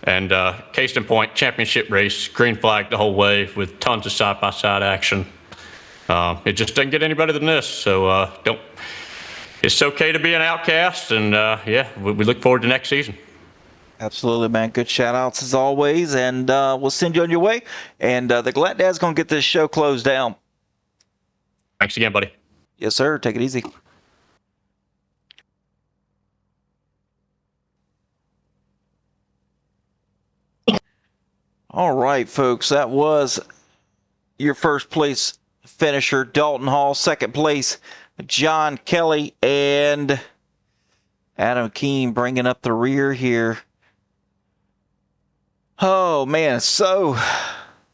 [SPEAKER 4] And case in point, championship race, green flag the whole way with tons of side-by-side action. It just doesn't get any better than this. So it's okay to be an outcast. And yeah, we look forward to next season.
[SPEAKER 1] Absolutely, man. Good shout-outs as always, and we'll send you on your way. And the Glad Dad's going to get this show closed down.
[SPEAKER 4] Thanks again, buddy.
[SPEAKER 1] Yes, sir. Take it easy. All right, folks, that was your first place finisher, Dalton Hall. Second place, John Kelly, and Adam Keene bringing up the rear here. Oh, man, so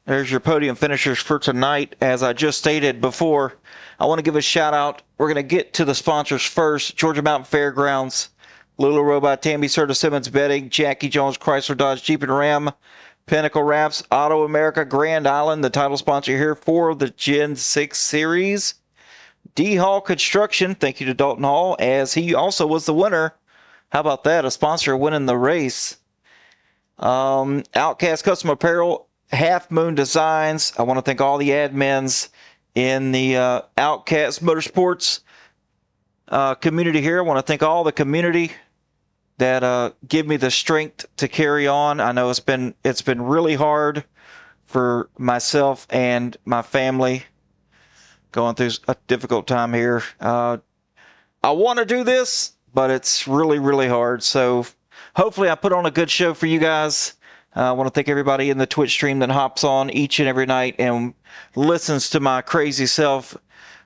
[SPEAKER 1] there's your podium finishers for tonight. As I just stated before, I want to give a shout out. We're going to get to the sponsors first. Georgia Mountain Fairgrounds, Lulu Robot, Tammy Serta Simmons Bedding, Jackie Jones Chrysler Dodge Jeep and Ram, Pinnacle Wraps, Auto America, Grand Island, the title sponsor here for the Gen 6 series. D Hall Construction, thank you to Dalton Hall, as he also was the winner. How about that? A sponsor winning the race. Outcast Custom Apparel, Half Moon Designs. I want to thank all the admins in the Outcast Motorsports community here. I want to thank all the community that give me the strength to carry on. I know it's been really hard for myself and my family going through a difficult time here. I want to do this, but it's really, really hard. So hopefully I put on a good show for you guys. I want to thank everybody in the Twitch stream that hops on each and every night and listens to my crazy self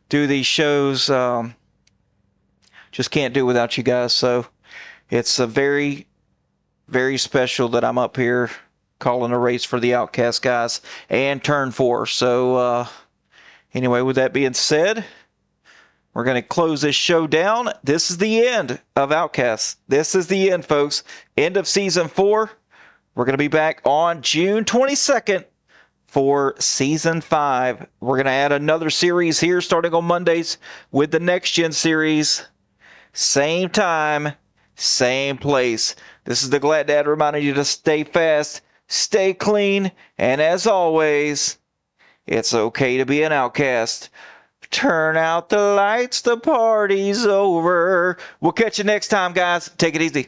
[SPEAKER 1] do these shows. Just can't do it without you guys. So it's a very, very special that I'm up here calling a race for the Outcast guys and Turn 4. So anyway, with that being said, we're going to close this show down. This is the end of Outcast. This is the end, folks. End of Season 4. We're going to be back on June 22nd for Season 5. We're going to add another series here starting on Mondays with the Next Gen series. Same time, same place. This is the Glad Dad reminding you to stay fast, stay clean, and as always, it's okay to be an outcast. Turn out the lights, the party's over. We'll catch you next time, guys. Take it easy.